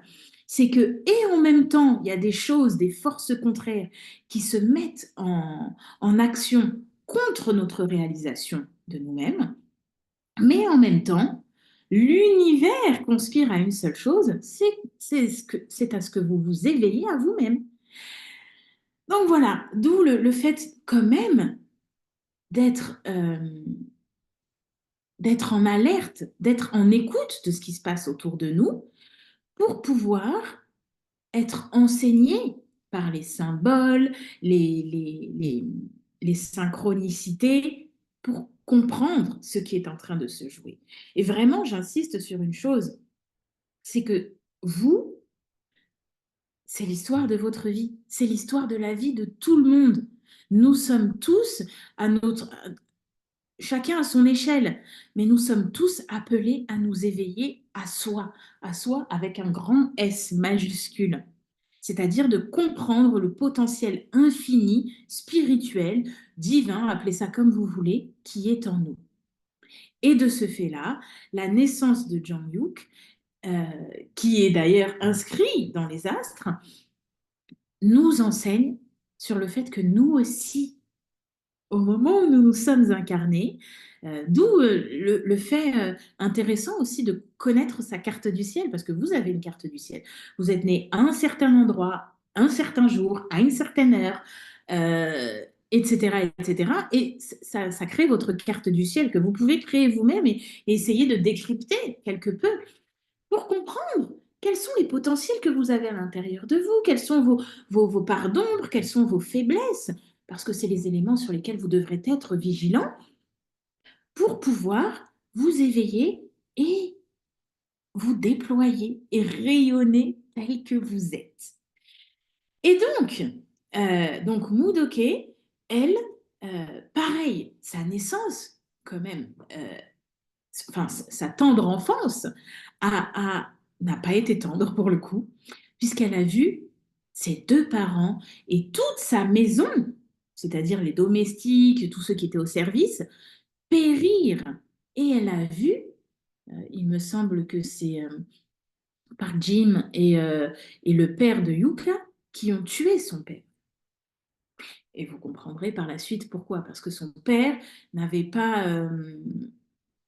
c'est que, et en même temps, il y a des choses, des forces contraires qui se mettent en action contre notre réalisation de nous-mêmes, mais en même temps, l'univers conspire à une seule chose, c'est à ce que vous vous éveillez à vous-même. Donc voilà, d'où le fait quand même d'être d'être en alerte, d'être en écoute de ce qui se passe autour de nous pour pouvoir être enseigné par les symboles, les synchronicités, pour comprendre ce qui est en train de se jouer. Et vraiment, j'insiste sur une chose, c'est que vous, c'est l'histoire de votre vie, c'est l'histoire de la vie de tout le monde. Nous sommes tous à notre, chacun à son échelle, mais nous sommes tous appelés à nous éveiller à soi avec un grand S majuscule, c'est-à-dire de comprendre le potentiel infini, spirituel, divin, appelez ça comme vous voulez, qui est en nous. Et de ce fait-là, la naissance de Jung-Yuk, euh, qui est d'ailleurs inscrit dans les astres, nous enseigne sur le fait que nous aussi, au moment où nous nous sommes incarnés, d'où le fait intéressant aussi de connaître sa carte du ciel, parce que vous avez une carte du ciel. Vous êtes né à un certain endroit, un certain jour, à une certaine heure, euh, etc., etc. Et ça crée votre carte du ciel que vous pouvez créer vous-même et essayer de décrypter quelque peu pour comprendre quels sont les potentiels que vous avez à l'intérieur de vous, quelles sont vos parts d'ombre, quelles sont vos faiblesses, parce que c'est les éléments sur lesquels vous devrez être vigilant pour pouvoir vous éveiller et vous déployer et rayonner tel que vous êtes. Et donc Mudoke, elle, pareil, sa naissance, quand même, enfin, sa tendre enfance n'a pas été tendre pour le coup, puisqu'elle a vu ses deux parents et toute sa maison, c'est-à-dire les domestiques, tous ceux qui étaient au service, périr. Et elle a vu, il me semble que c'est Park Jim et le père de Yuka qui ont tué son père. Et vous comprendrez par la suite pourquoi, parce que son père n'avait pas...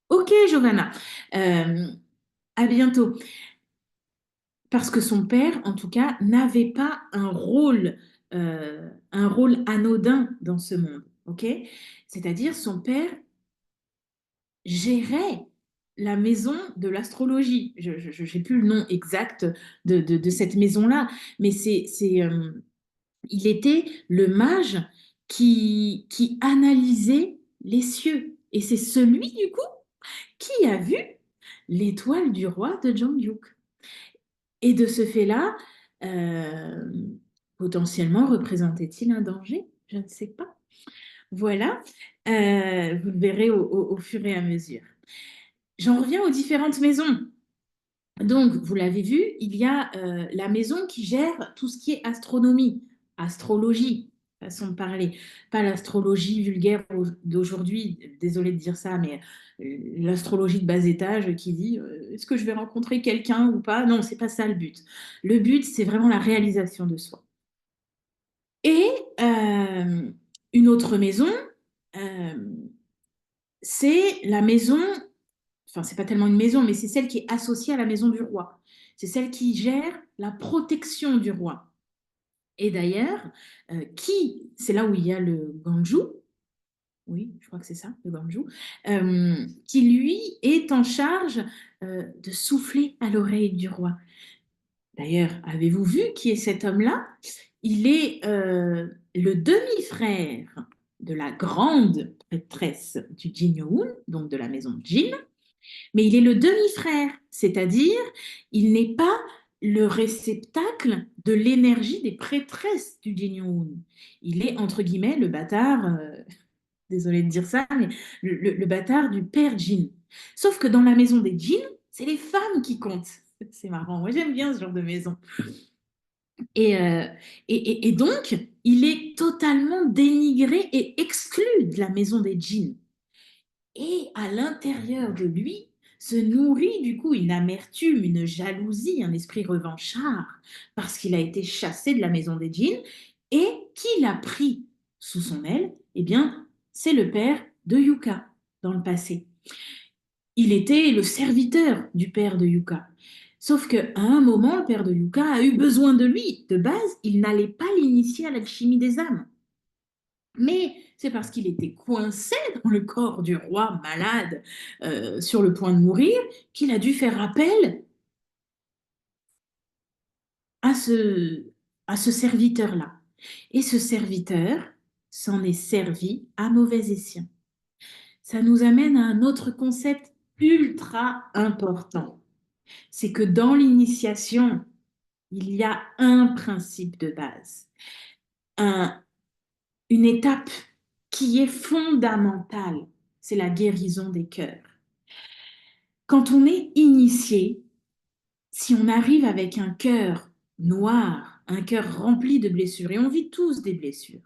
Ok, Giovanna. Euh, à bientôt. Parce que son père, en tout cas, n'avait pas un rôle anodin dans ce monde. Ok? C'est-à-dire, son père gérait la maison de l'astrologie. Je n'ai plus le nom exact de cette maison-là, mais il était le mage qui analysait les cieux. Et c'est celui, du coup, qui a vu l'étoile du roi de Jongyuk. Et de ce fait-là, euh, potentiellement représentait-il un danger? Je ne sais pas. Voilà. Vous le verrez au fur et à mesure. J'en reviens aux différentes maisons. Donc, vous l'avez vu, il y a la maison qui gère tout ce qui est astronomie, astrologie, façon de parler. Pas l'astrologie vulgaire d'aujourd'hui, désolé de dire ça, mais l'astrologie de bas étage qui dit est-ce que je vais rencontrer quelqu'un ou pas? Non, c'est pas ça le but. Le but, c'est vraiment la réalisation de soi. Et une autre maison, euh, c'est la maison, enfin, c'est pas tellement une maison, mais c'est celle qui est associée à la maison du roi. C'est celle qui gère la protection du roi. Et d'ailleurs, c'est là où il y a le Ganju, oui, je crois que c'est ça, le Ganju, qui lui est en charge de souffler à l'oreille du roi. D'ailleurs, avez-vous vu qui est cet homme-là? Il est le demi-frère de la grande prêtresse du Jin Youn, donc de la maison Jin, mais il est le demi-frère, c'est-à-dire il n'est pas le réceptacle de l'énergie des prêtresses du Jin Youn. Il est, entre guillemets, le bâtard, désolé de dire ça, mais le bâtard du père Jin. Sauf que dans la maison des Jin, c'est les femmes qui comptent. C'est marrant, moi j'aime bien ce genre de maison. Et, euh, et donc, il est totalement dénigré et exclu de la maison des djinns. Et à l'intérieur de lui se nourrit du coup une amertume, une jalousie, un esprit revanchard, parce qu'il a été chassé de la maison des djinns. Et qui l'a pris sous son aile? Eh bien, c'est le père de Yuka dans le passé. Il était le serviteur du père de Yuka. Sauf qu'à un moment, le père de Yuka a eu besoin de lui. De base, il n'allait pas l'initier à l'alchimie des âmes. Mais c'est parce qu'il était coincé dans le corps du roi malade, sur le point de mourir, qu'il a dû faire appel à à ce serviteur-là. Et ce serviteur s'en est servi à mauvais escient. Ça nous amène à un autre concept ultra important. C'est que dans l'initiation, il y a un principe de base. Un, une étape qui est fondamentale, c'est la guérison des cœurs. Quand on est initié, si on arrive avec un cœur noir, un cœur rempli de blessures, et on vit tous des blessures,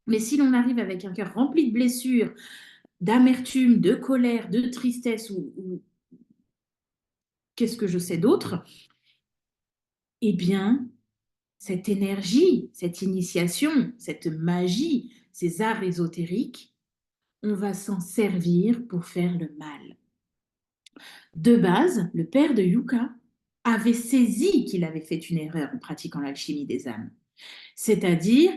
mais si l'on arrive avec un cœur rempli de blessures, d'amertume, de colère, de tristesse ou qu'est-ce que je sais d'autre, eh bien, cette énergie, cette initiation, cette magie, ces arts ésotériques, on va s'en servir pour faire le mal. De base, le père de Yuka avait saisi qu'il avait fait une erreur en pratiquant l'alchimie des âmes. C'est-à-dire,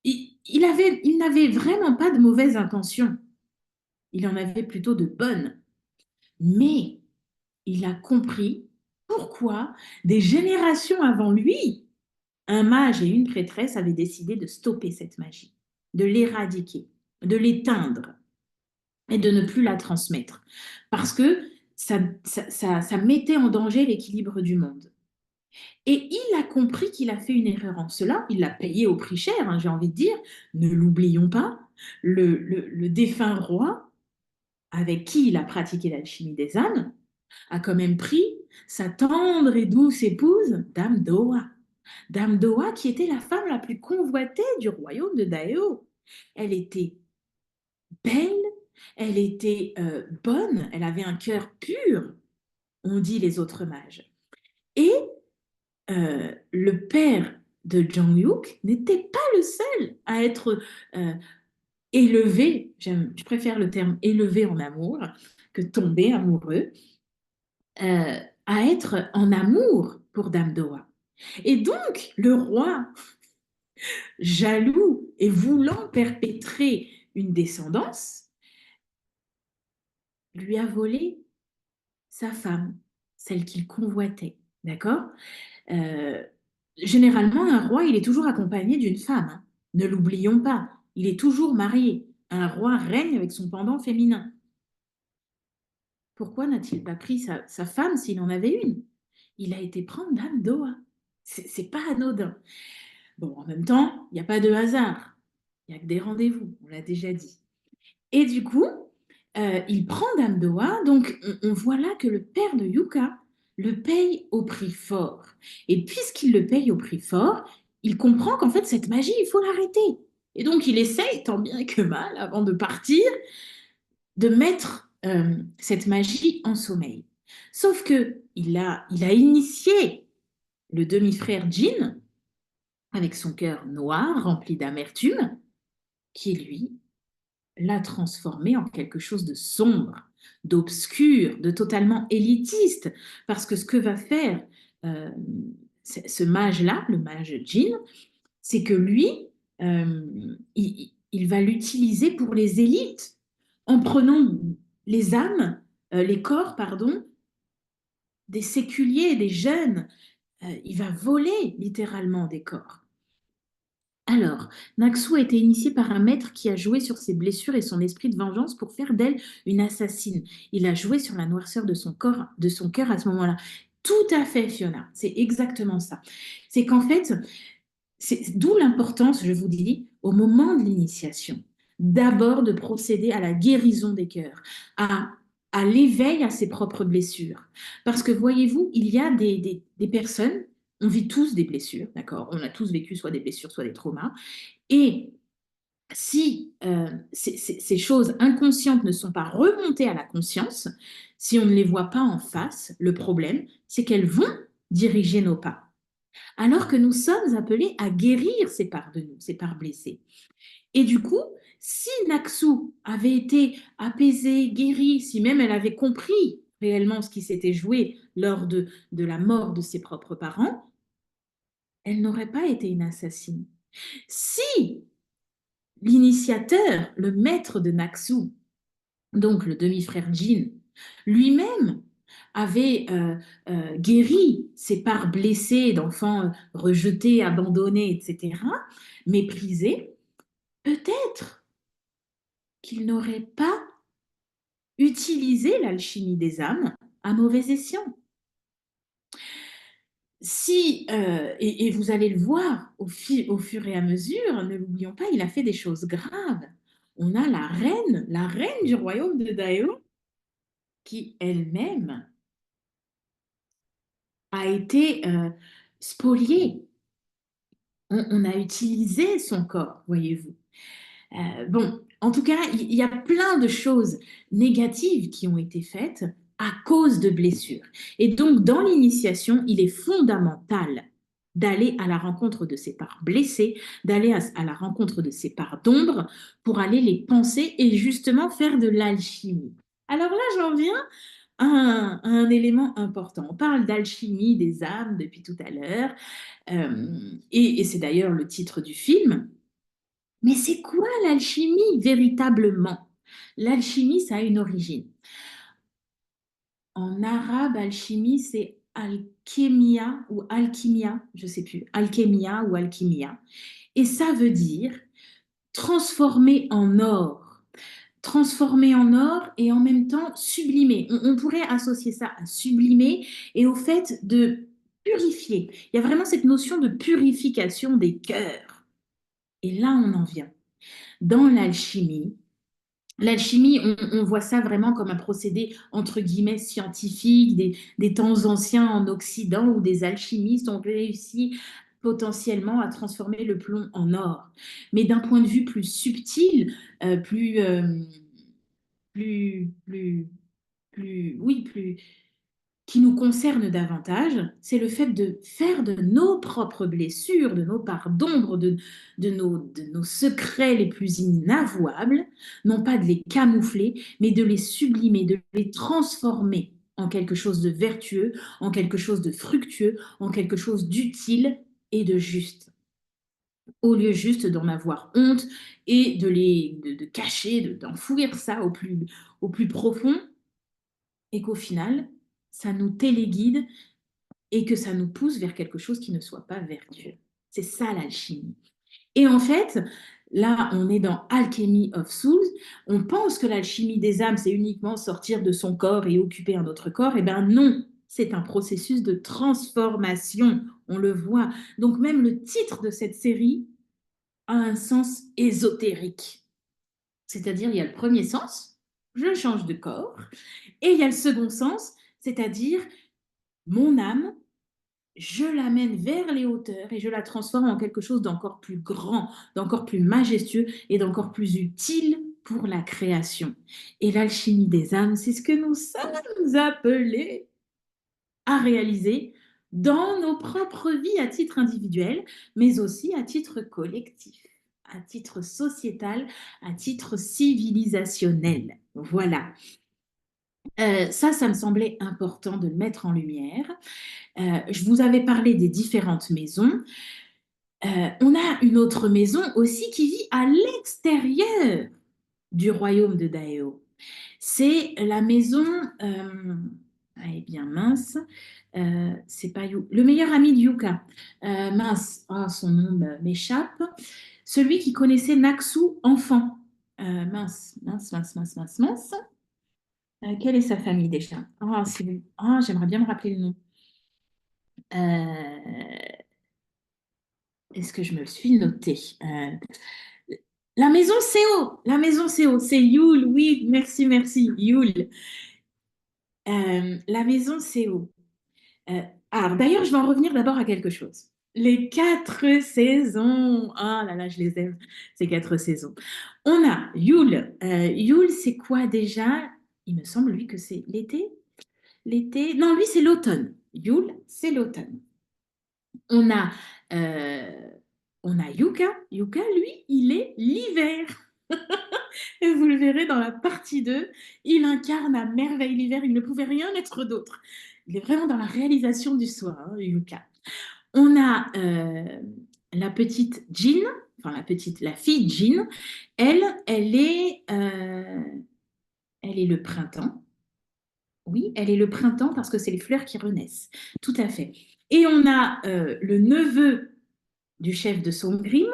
il n'avait vraiment pas de mauvaises intentions. Il en avait plutôt de bonnes. Mais il a compris pourquoi des générations avant lui, un mage et une prêtresse avaient décidé de stopper cette magie, de l'éradiquer, de l'éteindre et de ne plus la transmettre. Parce que ça mettait en danger l'équilibre du monde. Et il a compris qu'il a fait une erreur en cela. Il l'a payé au prix cher, hein, j'ai envie de dire. Ne l'oublions pas. Le défunt roi, avec qui il a pratiqué l'alchimie des âmes, a quand même pris sa tendre et douce épouse, Dame Doa. Dame Doa, qui était la femme la plus convoitée du royaume de Daéo. Elle était belle, elle était bonne, elle avait un cœur pur, on dit les autres mages. Et le père de Jang-Yuk n'était pas le seul à être euh, élevé, je préfère le terme élevé en amour que tomber amoureux, à être en amour pour Dame Doa. Et donc, le roi, jaloux et voulant perpétrer une descendance, lui a volé sa femme, celle qu'il convoitait. D'accord. Euh, Généralement, un roi, il est toujours accompagné d'une femme, hein. Ne l'oublions pas, il est toujours marié. Un roi règne avec son pendant féminin. Pourquoi n'a-t-il pas pris sa femme s'il en avait une? Il a été prendre Dame Doa. C'est pas anodin. Bon, en même temps, il n'y a pas de hasard. Il n'y a que des rendez-vous, on l'a déjà dit. Et du coup, il prend Dame Doa, donc on voit là que le père de Yuka le paye au prix fort. Et puisqu'il le paye au prix fort, il comprend qu'en fait, cette magie, il faut l'arrêter. Et donc, il essaye, tant bien que mal, avant de partir, de mettre cette magie en sommeil. Sauf que il a initié le demi-frère Jin avec son cœur noir, rempli d'amertume, qui lui l'a transformé en quelque chose de sombre, d'obscur, de totalement élitiste. Parce que ce que va faire euh, ce mage-là, le mage Jin, c'est que lui, il va l'utiliser pour les élites en prenant les âmes, les corps, pardon, des séculiers, des jeunes. Il va voler littéralement des corps. Alors, Naxou a été initiée par un maître qui a joué sur ses blessures et son esprit de vengeance pour faire d'elle une assassine. Il a joué sur la noirceur de son corps, de son cœur à ce moment-là. Tout à fait, Fiona. C'est exactement ça. C'est qu'en fait, c'est d'où l'importance, je vous dis, au moment de l'initiation, d'abord de procéder à la guérison des cœurs, à l'éveil à ses propres blessures. Parce que voyez-vous, il y a des personnes, on vit tous des blessures, d'accord? On a tous vécu soit des blessures, soit des traumas. Et si ces choses inconscientes ne sont pas remontées à la conscience, si on ne les voit pas en face, le problème, c'est qu'elles vont diriger nos pas. Alors que nous sommes appelés à guérir ces parts de nous, ces parts blessées. Et du coup, si Naxou avait été apaisée, guérie, si même elle avait compris réellement ce qui s'était joué lors de la mort de ses propres parents, elle n'aurait pas été une assassine. Si l'initiateur, le maître de Naxou, donc le demi-frère Jin, lui-même avait guéri ses parts blessées d'enfants rejetés, abandonnés, etc., méprisés, peut-être qu'il n'aurait pas utilisé l'alchimie des âmes à mauvais escient. Si, et vous allez le voir au fur et à mesure, ne l'oublions pas, il a fait des choses graves. On a la reine du royaume de Daéo, qui elle-même a été spoliée. On a utilisé son corps, voyez-vous. Bon, en tout cas, il y a plein de choses négatives qui ont été faites à cause de blessures. Et donc, dans l'initiation, il est fondamental d'aller à la rencontre de ces parts blessées, d'aller à la rencontre de ces parts d'ombre pour aller les penser et justement faire de l'alchimie. Alors là, j'en viens à un élément important. On parle d'alchimie des âmes depuis tout à l'heure, et c'est d'ailleurs le titre du film. Mais c'est quoi l'alchimie véritablement? L'alchimie, ça a une origine. En arabe, alchimie, c'est alchemia ou alchimia, je sais plus, alchemia ou alchimia. Et ça veut dire transformer en or. Transformer en or et en même temps sublimer. On pourrait associer ça à sublimer et au fait de purifier. Il y a vraiment cette notion de purification des cœurs. Et là, on en vient. Dans l'alchimie, l'alchimie, on voit ça vraiment comme un procédé entre guillemets scientifique des temps anciens en Occident où des alchimistes ont réussi potentiellement à transformer le plomb en or. Mais d'un point de vue plus subtil, plus, oui, plus, qui nous concerne davantage, c'est le fait de faire de nos propres blessures, de nos parts d'ombre, de nos secrets les plus inavouables, non pas de les camoufler, mais de les sublimer, de les transformer en quelque chose de vertueux, en quelque chose de fructueux, en quelque chose d'utile et de juste. Au lieu juste d'en avoir honte et de cacher, d'enfouir ça au plus profond, et qu'au final, ça nous téléguide et que ça nous pousse vers quelque chose qui ne soit pas vertueux. C'est ça l'alchimie. Et en fait, là, on est dans Alchemy of Souls. On pense que l'alchimie des âmes, c'est uniquement sortir de son corps et occuper un autre corps. Eh bien non, c'est un processus de transformation. On le voit. Donc même le titre de cette série a un sens ésotérique. C'est-à-dire, il y a le premier sens, je change de corps, et il y a le second sens, c'est-à-dire mon âme, je l'amène vers les hauteurs et je la transforme en quelque chose d'encore plus grand, d'encore plus majestueux et d'encore plus utile pour la création. Et l'alchimie des âmes, c'est ce que nous sommes appelés à réaliser dans nos propres vies à titre individuel, mais aussi à titre collectif, à titre sociétal, à titre civilisationnel. Voilà. Ça me semblait important de le mettre en lumière. Je vous avais parlé des différentes maisons. On a une autre maison aussi qui vit à l'extérieur du royaume de Daéo. C'est la maison, eh bien mince, c'est pas le meilleur ami de Yuka. Mince, oh, son nom m'échappe. Celui qui connaissait Naksu enfant. Mince. Quelle est sa famille déjà? Oh, j'aimerais bien me rappeler le nom. Euh, Est-ce que je me le suis noté? La maison CO, c'est Yule, oui, merci, Yule. La maison CO. Alors, d'ailleurs, je vais en revenir d'abord à quelque chose. Les 4 saisons. Ah là là, je les aime, ces 4 saisons. On a Yule. Yule, c'est quoi déjà? Il me semble, lui, que c'est l'été. L'été. Non, lui, c'est l'automne. Yule, c'est l'automne. On a, euh, on a Yuka. Yuka, lui, il est l'hiver. Et vous le verrez dans la partie 2, il incarne à merveille l'hiver, il ne pouvait rien être d'autre. Il est vraiment dans la réalisation du soir, hein, Yuka. On a la petite Jean, enfin la fille Jean, elle est le printemps. Oui, elle est le printemps parce que c'est les fleurs qui renaissent. Tout à fait. Et on a le neveu du chef de Songrim,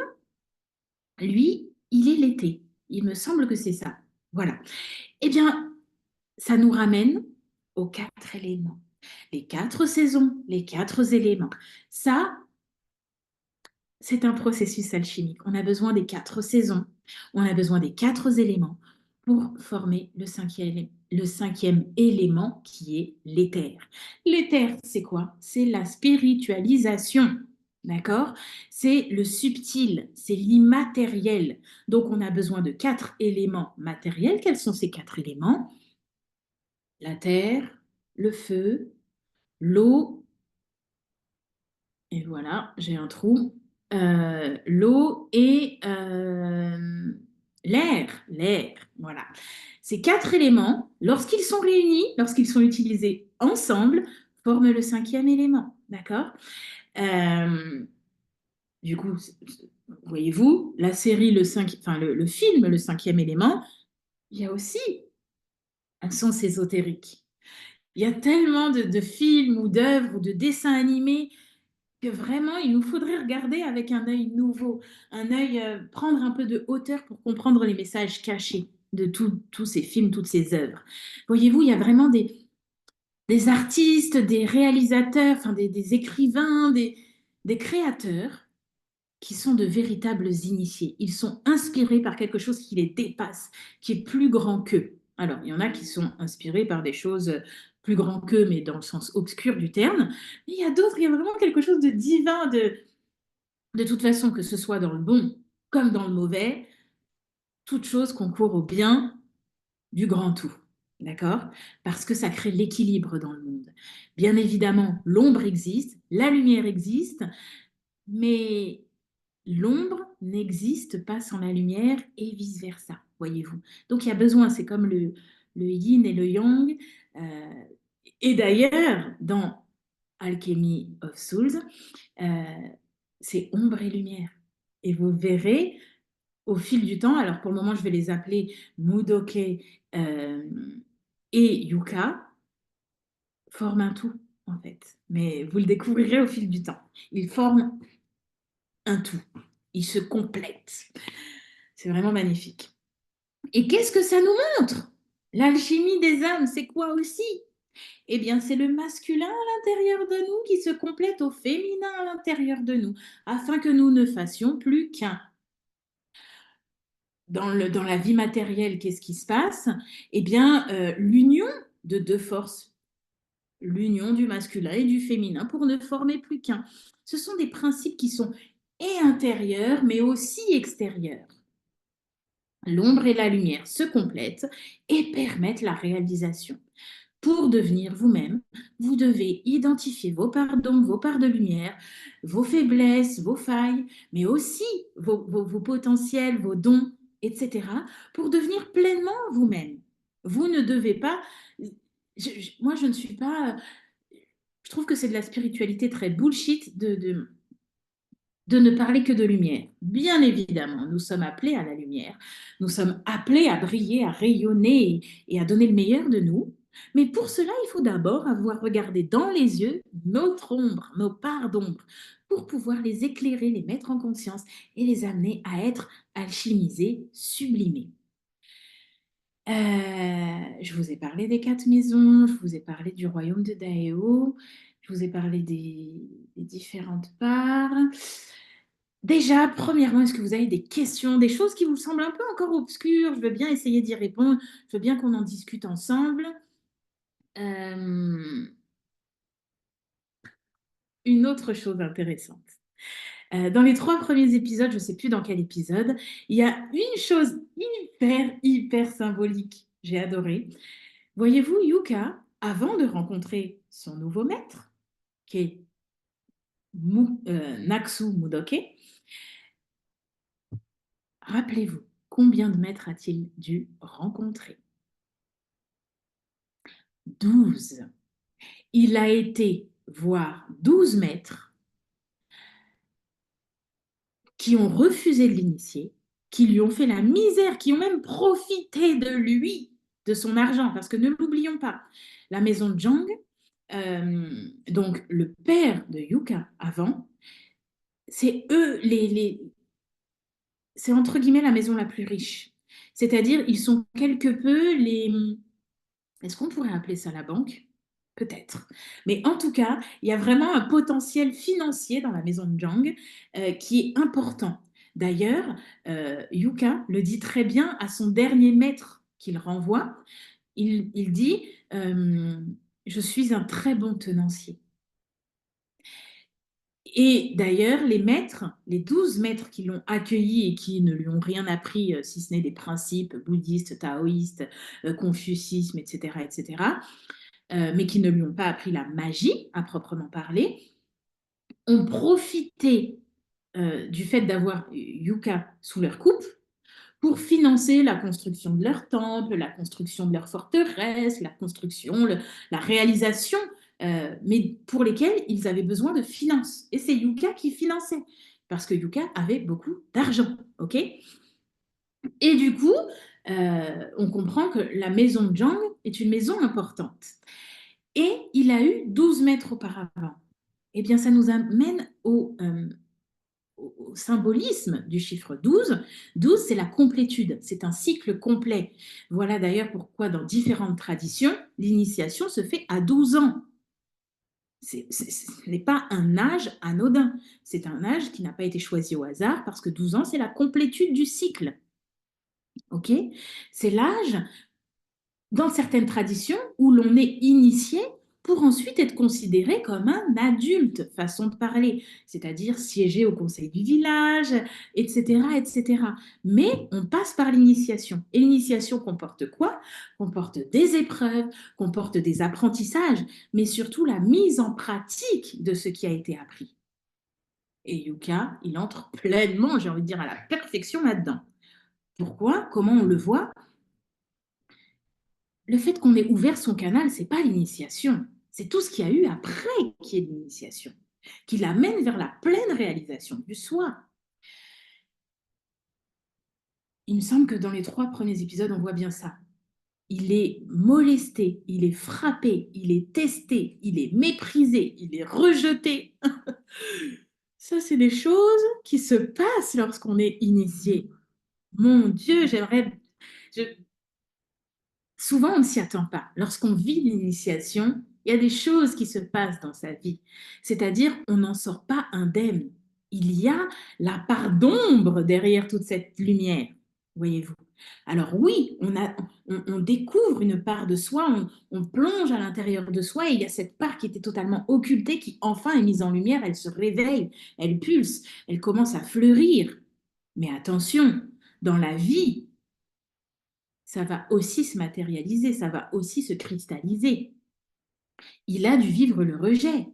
lui, il est l'été. Il me semble que c'est ça. Voilà. Eh bien, ça nous ramène aux 4 éléments. Les 4 saisons, les 4 éléments. Ça, c'est un processus alchimique. On a besoin des 4 saisons, on a besoin des 4 éléments pour former le cinquième élément qui est l'éther. L'éther, c'est quoi? C'est la spiritualisation. D'accord? C'est le subtil, c'est l'immatériel. Donc, on a besoin de 4 éléments matériels. Quels sont ces 4 éléments? La terre, le feu, l'eau, et voilà, j'ai un trou. L'eau et l'air, voilà. Ces 4 éléments, lorsqu'ils sont réunis, lorsqu'ils sont utilisés ensemble, forment le cinquième élément, d'accord? Euh, du coup, voyez-vous, la série, enfin, le film, le cinquième élément, il y a aussi un sens ésotérique. Il y a tellement de films ou d'œuvres ou de dessins animés que vraiment, il nous faudrait regarder avec un œil nouveau, un œil, prendre un peu de hauteur pour comprendre les messages cachés de tous ces films, toutes ces œuvres. Voyez-vous, il y a vraiment des artistes, des réalisateurs, enfin des écrivains, des créateurs qui sont de véritables initiés. Ils sont inspirés par quelque chose qui les dépasse, qui est plus grand qu'eux. Alors, il y en a qui sont inspirés par des choses plus grand qu'eux, mais dans le sens obscur du terme. Mais il y a d'autres, il y a vraiment quelque chose de divin, de toute façon, que ce soit dans le bon comme dans le mauvais, toute chose concourt au bien du grand tout. D'accord? Parce que ça crée l'équilibre dans le monde. Bien évidemment, l'ombre existe, la lumière existe, mais l'ombre n'existe pas sans la lumière et vice-versa, voyez-vous. Donc il y a besoin, c'est comme le yin et le yang. Euh, et d'ailleurs, dans Alchemy of Souls, euh, c'est ombre et lumière. Et vous verrez au fil du temps, alors pour le moment, je vais les appeler Mudoke euh, et Yuka, forment un tout, en fait. Mais vous le découvrirez au fil du temps. Ils forment un tout. Ils se complètent. C'est vraiment magnifique. Et qu'est-ce que ça nous montre? L'alchimie des âmes, c'est quoi aussi? Eh bien, c'est le masculin à l'intérieur de nous qui se complète au féminin à l'intérieur de nous, afin que nous ne fassions plus qu'un. Dans la vie matérielle, qu'est-ce qui se passe? Eh bien, l'union de 2 forces, l'union du masculin et du féminin pour ne former plus qu'un. Ce sont des principes qui sont et intérieurs, mais aussi extérieurs. L'ombre et la lumière se complètent et permettent la réalisation. Pour devenir vous-même, vous devez identifier vos parts d'ombre, vos parts de lumière, vos faiblesses, vos failles, mais aussi vos potentiels, vos dons, etc., pour devenir pleinement vous-même. Vous ne devez pas... moi, je ne suis pas... Je trouve que c'est de la spiritualité très bullshit de ne parler que de lumière. Bien évidemment, nous sommes appelés à la lumière, nous sommes appelés à briller, à rayonner et à donner le meilleur de nous. Mais pour cela, il faut d'abord avoir regardé dans les yeux notre ombre, nos parts d'ombre, pour pouvoir les éclairer, les mettre en conscience et les amener à être alchimisés, sublimés. Je vous ai parlé des 4 maisons, je vous ai parlé du royaume de Daéo, je vous ai parlé des différentes parts. Déjà, premièrement, est-ce que vous avez des questions, des choses qui vous semblent un peu encore obscures? Je veux bien essayer d'y répondre, je veux bien qu'on en discute ensemble. Euh, une autre chose intéressante. Dans les 3 premiers épisodes, je ne sais plus dans quel épisode, il y a une chose hyper symbolique. J'ai adoré. Voyez-vous, Yuka, avant de rencontrer son nouveau maître, qui est Naksu Mudoke, rappelez-vous, combien de maîtres a-t-il dû rencontrer? 12. Il a été voir 12 maîtres qui ont refusé de l'initier, qui lui ont fait la misère, qui ont même profité de lui, de son argent, parce que ne l'oublions pas, la maison de Zhang, donc le père de Yuka avant, c'est eux c'est entre guillemets la maison la plus riche. C'est-à-dire, ils sont quelque peu les... Est-ce qu'on pourrait appeler ça la banque? Peut-être. Mais en tout cas, il y a vraiment un potentiel financier dans la maison de Zhang qui est important. D'ailleurs, Yuka le dit très bien à son dernier maître qu'il renvoie. Il dit je suis un très bon tenancier. Et d'ailleurs, les maîtres, les 12 maîtres qui l'ont accueilli et qui ne lui ont rien appris, si ce n'est des principes bouddhistes, taoïstes, confucisme, etc., etc., mais qui ne lui ont pas appris la magie à proprement parler, ont profité du fait d'avoir Yuka sous leur coupe pour financer la construction de leur temple, la construction de leur forteresse, la construction, la réalisation, mais pour lesquelles ils avaient besoin de finances. Et c'est Yuka qui finançait, parce que Yuka avait beaucoup d'argent. Ok. Et du coup, on comprend que la maison de Zhang est une maison importante. Et il a eu 12 maîtres auparavant. Eh bien, ça nous amène au symbolisme du chiffre 12. 12, c'est la complétude, c'est un cycle complet. Voilà d'ailleurs pourquoi dans différentes traditions, l'initiation se fait à 12 ans. Ce n'est pas un âge anodin, c'est un âge qui n'a pas été choisi au hasard parce que 12 ans, c'est la complétude du cycle. Ok. C'est l'âge dans certaines traditions où l'on est initié pour ensuite être considéré comme un adulte, façon de parler, c'est-à-dire siéger au conseil du village, etc., etc. Mais on passe par l'initiation. Et l'initiation comporte quoi? Comporte des épreuves, comporte des apprentissages, mais surtout la mise en pratique de ce qui a été appris. Et Yuka, il entre pleinement, j'ai envie de dire, à la perfection là-dedans. Pourquoi? Comment on le voit? Le fait qu'on ait ouvert son canal, c'est pas l'initiation. C'est tout ce qu'il y a eu après qui est l'initiation, qui l'amène vers la pleine réalisation du soi. Il me semble que dans les 3 premiers épisodes, on voit bien ça. Il est molesté, il est frappé, il est testé, il est méprisé, il est rejeté. Ça, c'est des choses qui se passent lorsqu'on est initié. Mon Dieu, j'aimerais... je- Souvent, on ne s'y attend pas. Lorsqu'on vit l'initiation, il y a des choses qui se passent dans sa vie. C'est-à-dire, on n'en sort pas indemne. Il y a la part d'ombre derrière toute cette lumière, voyez-vous. Alors oui, on découvre une part de soi, on plonge à l'intérieur de soi et il y a cette part qui était totalement occultée qui enfin est mise en lumière, elle se réveille, elle pulse, elle commence à fleurir. Mais attention, dans la vie, ça va aussi se matérialiser, ça va aussi se cristalliser. Il a dû vivre le rejet,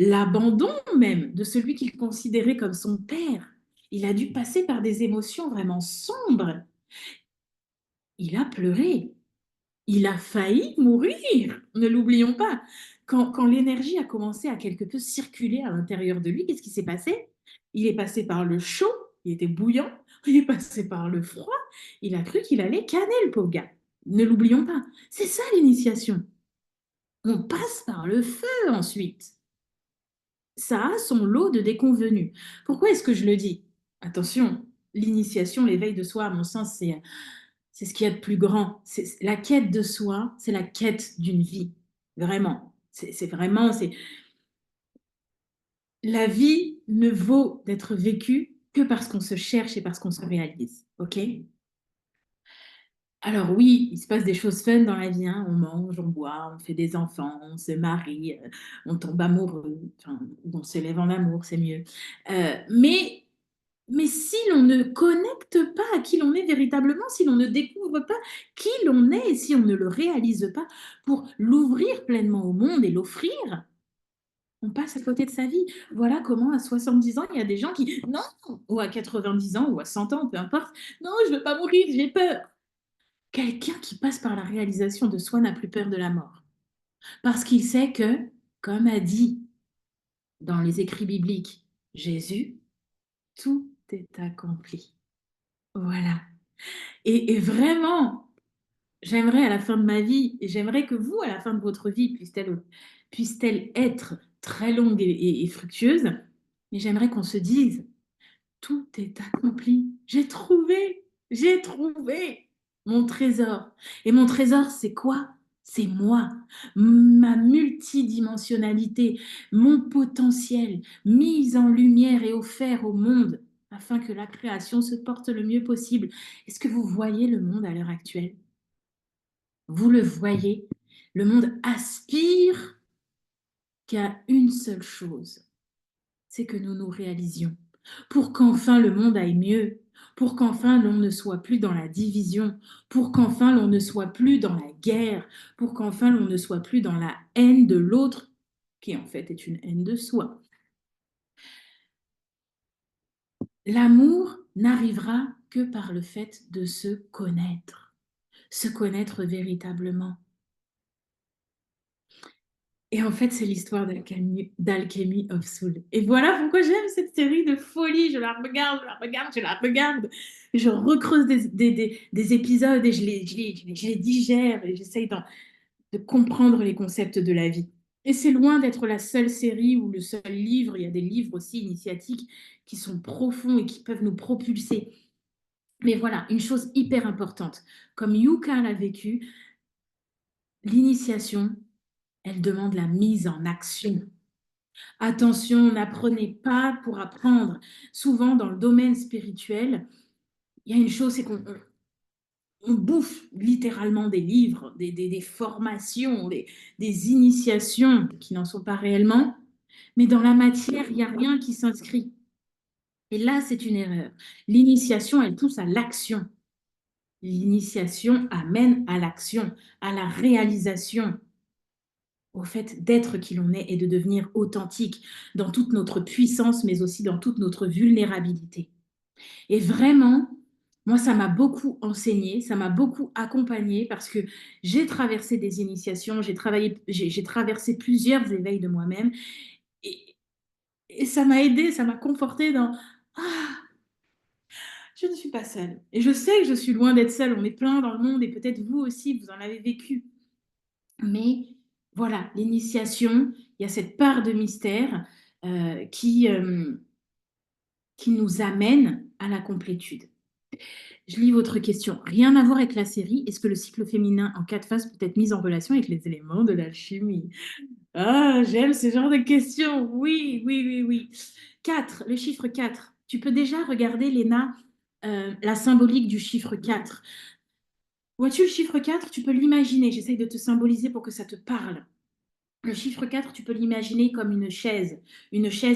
l'abandon même de celui qu'il considérait comme son père. Il a dû passer par des émotions vraiment sombres. Il a pleuré. Il a failli mourir. Ne l'oublions pas. Quand l'énergie a commencé à quelque peu circuler à l'intérieur de lui, qu'est-ce qui s'est passé? Il est passé par le chaud, il était bouillant. Il est passé par le froid. Il a cru qu'il allait canner, le pauvre gars. Ne l'oublions pas. C'est ça l'initiation. On passe par le feu ensuite. Ça a son lot de déconvenus. Pourquoi est-ce que je le dis? Attention, l'initiation, l'éveil de soi, à mon sens, c'est ce qu'il y a de plus grand. La quête de soi, c'est la quête d'une vie. Vraiment. C'est vraiment, c'est la vie ne vaut d'être vécue que parce qu'on se cherche et parce qu'on se réalise. OK? Alors oui, il se passe des choses fun dans la vie, hein. On mange, on boit, on fait des enfants, on se marie, on tombe amoureux, enfin, ou on s'élève en amour, c'est mieux. Mais si l'on ne connecte pas à qui l'on est véritablement, si l'on ne découvre pas qui l'on est, et si on ne le réalise pas pour l'ouvrir pleinement au monde et l'offrir, on passe à côté de sa vie. Voilà comment à 70 ans, il y a des gens qui, non, ou à 90 ans, ou à 100 ans, peu importe, non, je ne veux pas mourir, j'ai peur. Quelqu'un qui passe par la réalisation de soi n'a plus peur de la mort. Parce qu'il sait que, comme a dit dans les écrits bibliques Jésus, tout est accompli. Voilà. Et vraiment, j'aimerais à la fin de ma vie, et j'aimerais que vous, à la fin de votre vie, puisse-t-elle être très longue et fructueuse, mais j'aimerais qu'on se dise, tout est accompli. J'ai trouvé mon trésor. Et mon trésor, c'est quoi? c'est moi, ma multidimensionnalité, mon potentiel mis en lumière et offert au monde afin que la création se porte le mieux possible. Est-ce que vous voyez le monde à l'heure actuelle? Vous le voyez? Le monde aspire qu'à une seule chose, c'est que nous nous réalisions, pour qu'enfin le monde aille mieux, pour qu'enfin l'on ne soit plus dans la division, pour qu'enfin l'on ne soit plus dans la guerre, pour qu'enfin l'on ne soit plus dans la haine de l'autre, qui en fait est une haine de soi. L'amour n'arrivera que par le fait de se connaître véritablement. Et en fait, c'est l'histoire d'Alchemy of Soul. Et voilà pourquoi j'aime cette série de folie. Je la regarde, je la regarde, je la regarde. Je recreuse des épisodes et je les digère et j'essaye de comprendre les concepts de la vie. Et c'est loin d'être la seule série ou le seul livre. Il y a des livres aussi initiatiques qui sont profonds et qui peuvent nous propulser. Mais voilà, une chose hyper importante. Comme Yuka l'a vécu, l'initiation, elle demande la mise en action. Attention, n'apprenez pas pour apprendre. Souvent, dans le domaine spirituel, il y a une chose, c'est qu'on bouffe littéralement des livres, des formations, des initiations qui n'en sont pas réellement, mais dans la matière, il n'y a rien qui s'inscrit. Et là, c'est une erreur. L'initiation, elle pousse à l'action. L'initiation amène à l'action, à la réalisation, au fait d'être qui l'on est et de devenir authentique dans toute notre puissance, mais aussi dans toute notre vulnérabilité. Et vraiment, moi, ça m'a beaucoup enseigné, ça m'a beaucoup accompagné parce que j'ai traversé des initiations, j'ai traversé plusieurs éveils de moi-même et, et ça m'a aidé, ça m'a conforté dans ah, je ne suis pas seule. Et je sais que je suis loin d'être seule, on est plein dans le monde et peut-être vous aussi, vous en avez vécu. Mais voilà, l'initiation, il y a cette part de mystère qui nous amène à la complétude. Je lis votre question. Rien à voir avec la série. Est-ce que le cycle féminin en 4 phases peut être mis en relation avec les éléments de l'alchimie? Ah, j'aime ce genre de questions. Oui, oui, oui, oui. 4, le chiffre 4. Tu peux déjà regarder, Léna, la symbolique du chiffre 4. Vois-tu le chiffre 4? Tu peux l'imaginer. J'essaye de te symboliser pour que ça te parle. Le chiffre 4, tu peux l'imaginer comme une chaise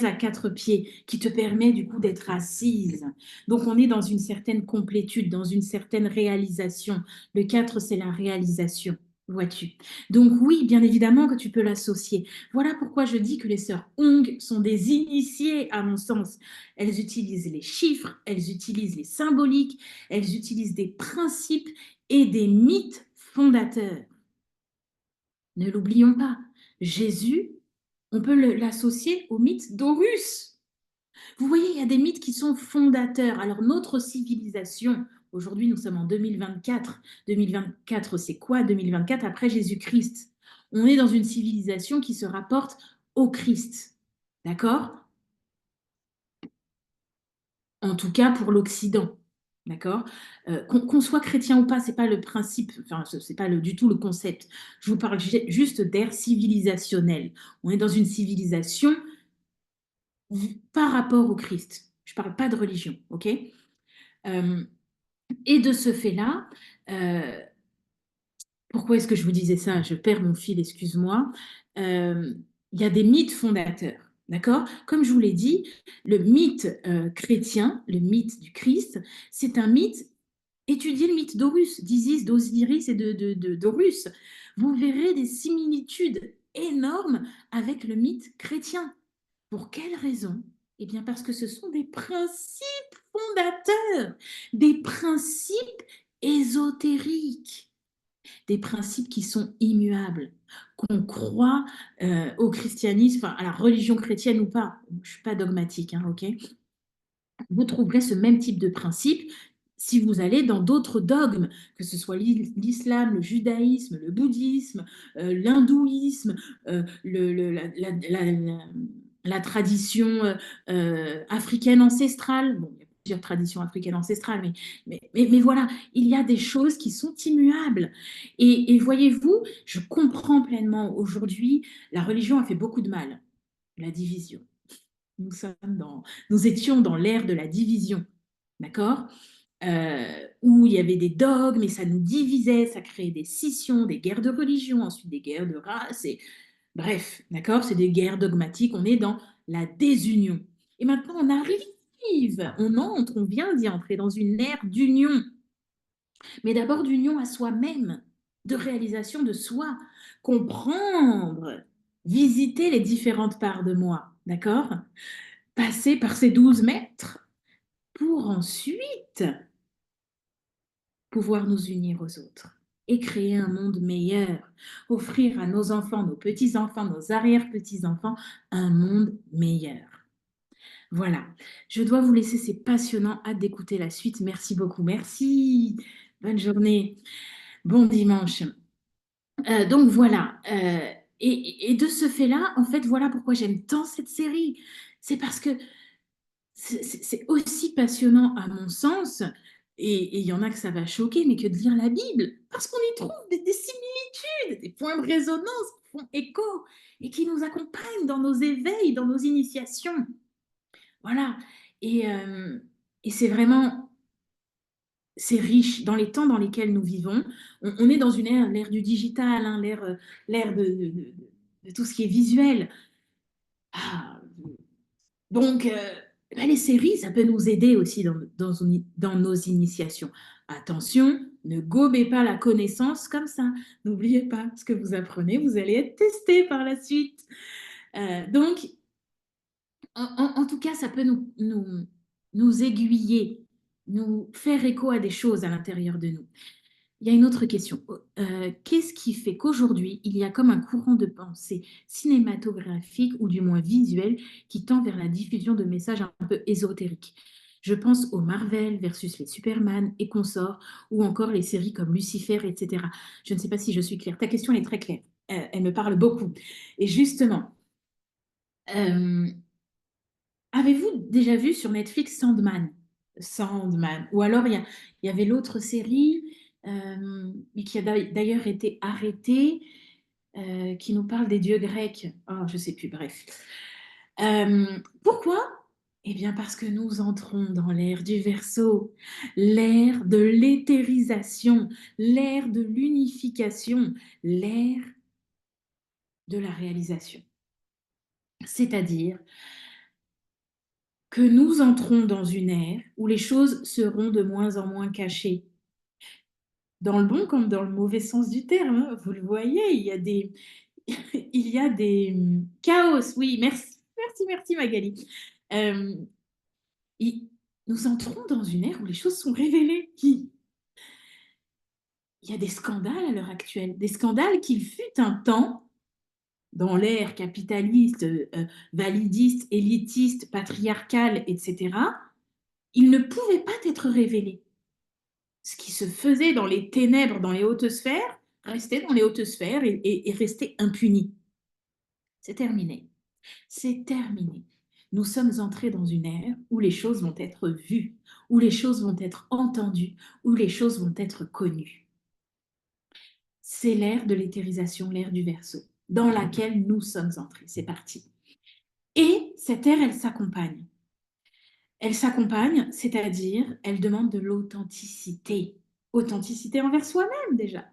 à 4 pieds qui te permet du coup d'être assise. Donc on est dans une certaine complétude, dans une certaine réalisation. Le 4, c'est la réalisation, vois-tu. Donc oui, bien évidemment que tu peux l'associer. Voilà pourquoi je dis que les sœurs Hong sont des initiées, à mon sens. Elles utilisent les chiffres, elles utilisent les symboliques, elles utilisent des principes et des mythes fondateurs. Ne l'oublions pas, Jésus, on peut l'associer au mythe d'Horus. Vous voyez, il y a des mythes qui sont fondateurs. Alors notre civilisation, aujourd'hui nous sommes en 2024. 2024, c'est quoi 2024 après Jésus-Christ? On est dans une civilisation qui se rapporte au Christ. D'accord? En tout cas pour l'Occident. D'accord? Qu'on soit chrétien ou pas, c'est pas le principe, enfin, c'est pas du tout le concept. Je vous parle juste d'ère civilisationnelle. On est dans une civilisation par rapport au Christ. Je parle pas de religion, ok? Euh, et de ce fait-là, euh, pourquoi est-ce que je vous disais ça? Je perds mon fil, excuse-moi. Euh, Il y a des mythes fondateurs, d'accord? Comme je vous l'ai dit, le mythe chrétien, le mythe du Christ, c'est un mythe. Étudiez le mythe d'Horus, d'Isis, d'Osiris et d'Horus. Vous verrez des similitudes énormes avec le mythe chrétien. Pour quelle raison? Eh bien parce que ce sont des principes fondateurs, des principes ésotériques, des principes qui sont immuables, qu'on croit au christianisme, enfin, à la religion chrétienne ou pas. Je ne suis pas dogmatique, hein, ok? Vous trouverez ce même type de principe si vous allez dans d'autres dogmes, que ce soit l'islam, le judaïsme, le bouddhisme, l'hindouisme, la tradition africaine ancestrale. Bon, plusieurs traditions africaines ancestrales, mais voilà, il y a des choses qui sont immuables. Et voyez-vous, je comprends pleinement aujourd'hui, la religion a fait beaucoup de mal, la division. Nous étions dans l'ère de la division, d'accord? Où il y avait des dogmes et ça nous divisait, ça créait des scissions, des guerres de religion, ensuite des guerres de race, et bref, d'accord? C'est des guerres dogmatiques, on est dans la désunion. Et maintenant, on vient d'y entrer dans une ère d'union, mais d'abord d'union à soi-même, de réalisation de soi, comprendre, visiter les différentes parts de moi, d'accord? Passer par ces 12 mètres pour ensuite pouvoir nous unir aux autres et créer un monde meilleur, offrir à nos enfants, nos petits-enfants, nos arrière-petits-enfants un monde meilleur. Voilà, je dois vous laisser, c'est passionnant, hâte d'écouter la suite. Merci beaucoup, merci, bonne journée, bon dimanche. Donc voilà, et de ce fait-là, en fait, voilà pourquoi j'aime tant cette série. C'est parce que c'est aussi passionnant à mon sens, et il y en a que ça va choquer, mais que de lire la Bible, parce qu'on y trouve des similitudes, des points de résonance qui font écho et qui nous accompagnent dans nos éveils, dans nos initiations. Voilà. Et, euh, et c'est vraiment, c'est riche dans les temps dans lesquels nous vivons. On est dans une ère, l'ère du digital, hein, l'ère de tout ce qui est visuel. Ah, donc, ben, les séries, ça peut nous aider aussi dans nos initiations. Attention, ne gobez pas la connaissance comme ça. N'oubliez pas, ce que vous apprenez, vous allez être testé par la suite. Donc, en tout cas, ça peut nous aiguiller, nous faire écho à des choses à l'intérieur de nous. Il y a une autre question. Qu'est-ce qui fait qu'aujourd'hui, il y a comme un courant de pensée cinématographique ou du moins visuel qui tend vers la diffusion de messages un peu ésotériques? Je pense aux Marvel versus les Superman et consorts, ou encore les séries comme Lucifer, etc. Je ne sais pas si je suis claire. Ta question elle est très claire. Elle me parle beaucoup. Et justement, euh, avez-vous déjà vu sur Netflix Sandman? Sandman. Ou alors il y avait l'autre série qui a d'ailleurs été arrêtée, qui nous parle des dieux grecs. Oh, je ne sais plus, bref. Pourquoi? Eh bien parce que nous entrons dans l'ère du Verseau, l'ère de l'éthérisation, l'ère de l'unification, l'ère de la réalisation. C'est-à-dire que nous entrons dans une ère où les choses seront de moins en moins cachées. Dans le bon comme dans le mauvais sens du terme, hein. Vous le voyez, il y a des chaos. Oui, merci, merci, merci Magali. Euh, il- Nous entrons dans une ère où les choses sont révélées. Il y a des scandales à l'heure actuelle, des scandales qu'il fut un temps, dans l'ère capitaliste, validiste, élitiste, patriarcale, etc., ils ne pouvaient pas être révélés. Ce qui se faisait dans les ténèbres, dans les hautes sphères, restait dans les hautes sphères et restait impuni. C'est terminé. C'est terminé. Nous sommes entrés dans une ère où les choses vont être vues, où les choses vont être entendues, où les choses vont être connues. C'est l'ère de l'éthérisation, l'ère du Verseau, dans laquelle nous sommes entrés. C'est parti. Et cette ère, elle s'accompagne. Elle s'accompagne, c'est-à-dire, elle demande de l'authenticité. Authenticité envers soi-même déjà.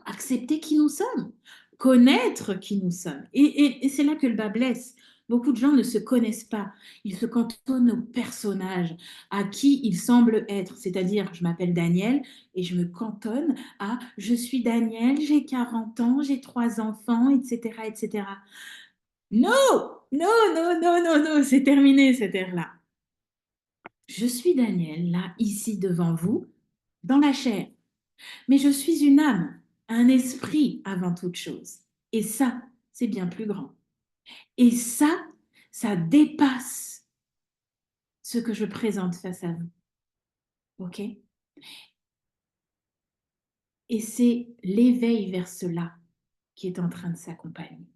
Accepter qui nous sommes, connaître qui nous sommes. Et c'est là que le bas blesse. Beaucoup de gens ne se connaissent pas. Ils se cantonnent au personnage, à qui ils semblent être. C'est-à-dire, je m'appelle Daniel et je me cantonne à je suis Daniel, j'ai 40 ans, j'ai 3 enfants, etc., etc. Non, non, non, non, non, non, c'est terminé cette ère-là. Je suis Daniel, là, ici devant vous, dans la chair. Mais je suis une âme, un esprit avant toute chose. Et ça, c'est bien plus grand. Et ça dépasse ce que je présente face à vous. OK? Et c'est l'éveil vers cela qui est en train de s'accompagner.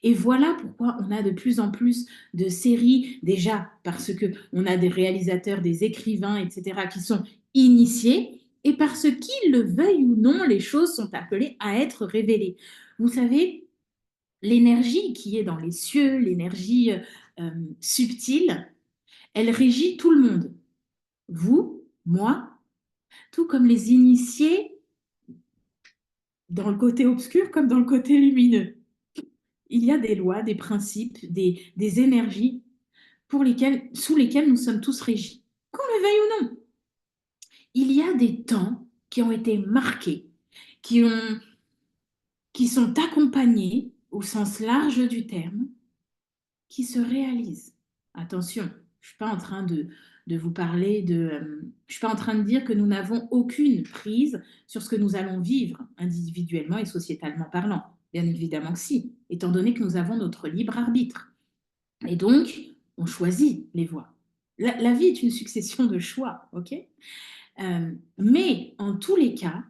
Et voilà pourquoi on a de plus en plus de séries, déjà parce que on a des réalisateurs, des écrivains, etc., qui sont initiés, et parce qu'ils le veuillent ou non, les choses sont appelées à être révélées. Vous savez, l'énergie qui est dans les cieux, l'énergie euh, subtile, elle régit tout le monde. Vous, moi, tout comme les initiés dans le côté obscur comme dans le côté lumineux. Il y a des lois, des principes, des énergies sous lesquelles nous sommes tous régis, qu'on le veuille ou non. Il y a des temps qui ont été marqués, qui, ont, qui sont accompagnés au sens large du terme, qui se réalisent. Attention, je ne suis pas en train de vous parler je ne suis pas en train de dire que nous n'avons aucune prise sur ce que nous allons vivre individuellement et sociétalement parlant. Bien évidemment que si, étant donné que nous avons notre libre arbitre. Et donc, on choisit les voies. La vie est une succession de choix, ok. Mais en tous les cas,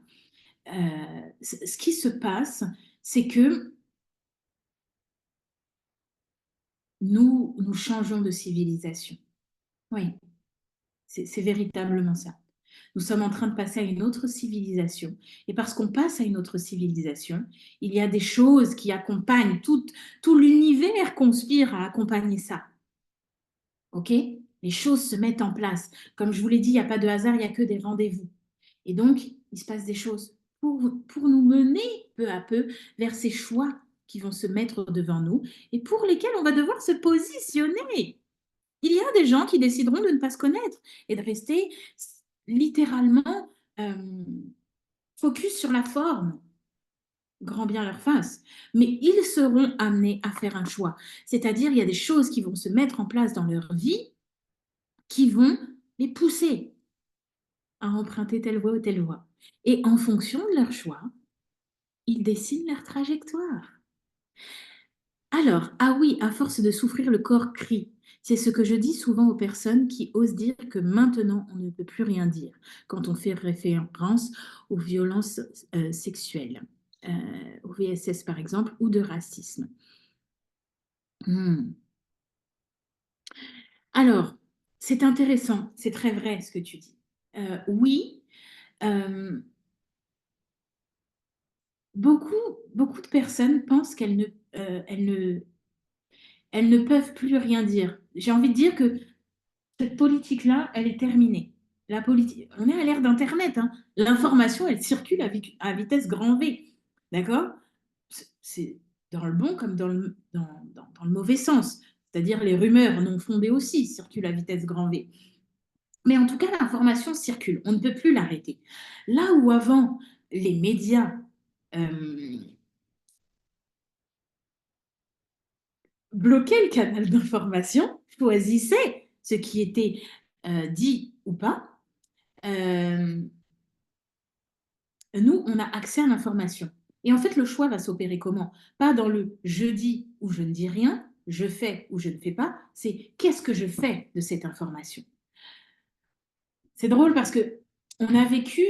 ce qui se passe, c'est que nous changeons de civilisation. Oui, c'est véritablement ça. Nous sommes en train de passer à une autre civilisation. Et parce qu'on passe à une autre civilisation, il y a des choses qui accompagnent, tout l'univers conspire à accompagner ça. OK? Les choses se mettent en place. Comme je vous l'ai dit, il n'y a pas de hasard, il n'y a que des rendez-vous. Et donc, il se passe des choses pour nous mener peu à peu vers ces choix qui vont se mettre devant nous et pour lesquels on va devoir se positionner. Il y a des gens qui décideront de ne pas se connaître et de rester littéralement euh, focus sur la forme, grand bien leur face. Mais ils seront amenés à faire un choix. C'est-à-dire, il y a des choses qui vont se mettre en place dans leur vie qui vont les pousser à emprunter telle voie ou telle voie. Et en fonction de leur choix, ils dessinent leur trajectoire. Alors, ah oui, à force de souffrir, le corps crie. C'est ce que je dis souvent aux personnes qui osent dire que maintenant, on ne peut plus rien dire quand on fait référence aux violences sexuelles, au VSS par exemple, ou de racisme. Hmm. Alors, c'est intéressant, c'est très vrai ce que tu dis. Oui, euh, beaucoup, beaucoup de personnes pensent elles ne peuvent plus rien dire. J'ai envie de dire que cette politique-là, elle est terminée. La politique, on est à l'ère d'Internet, hein. L'information, elle circule à vitesse grand V. D'accord? C'est dans le bon comme dans le mauvais sens. C'est-à-dire les rumeurs non fondées aussi circulent à vitesse grand V. Mais en tout cas, l'information circule. On ne peut plus l'arrêter. Là où avant, les médias euh, bloquaient le canal d'information, choisissaient ce qui était dit ou pas, euh, nous, on a accès à l'information. Et en fait, le choix va s'opérer comment? Pas dans le je dis ou je ne dis rien, je fais ou je ne fais pas, c'est qu'est-ce que je fais de cette information? C'est drôle parce que on a vécu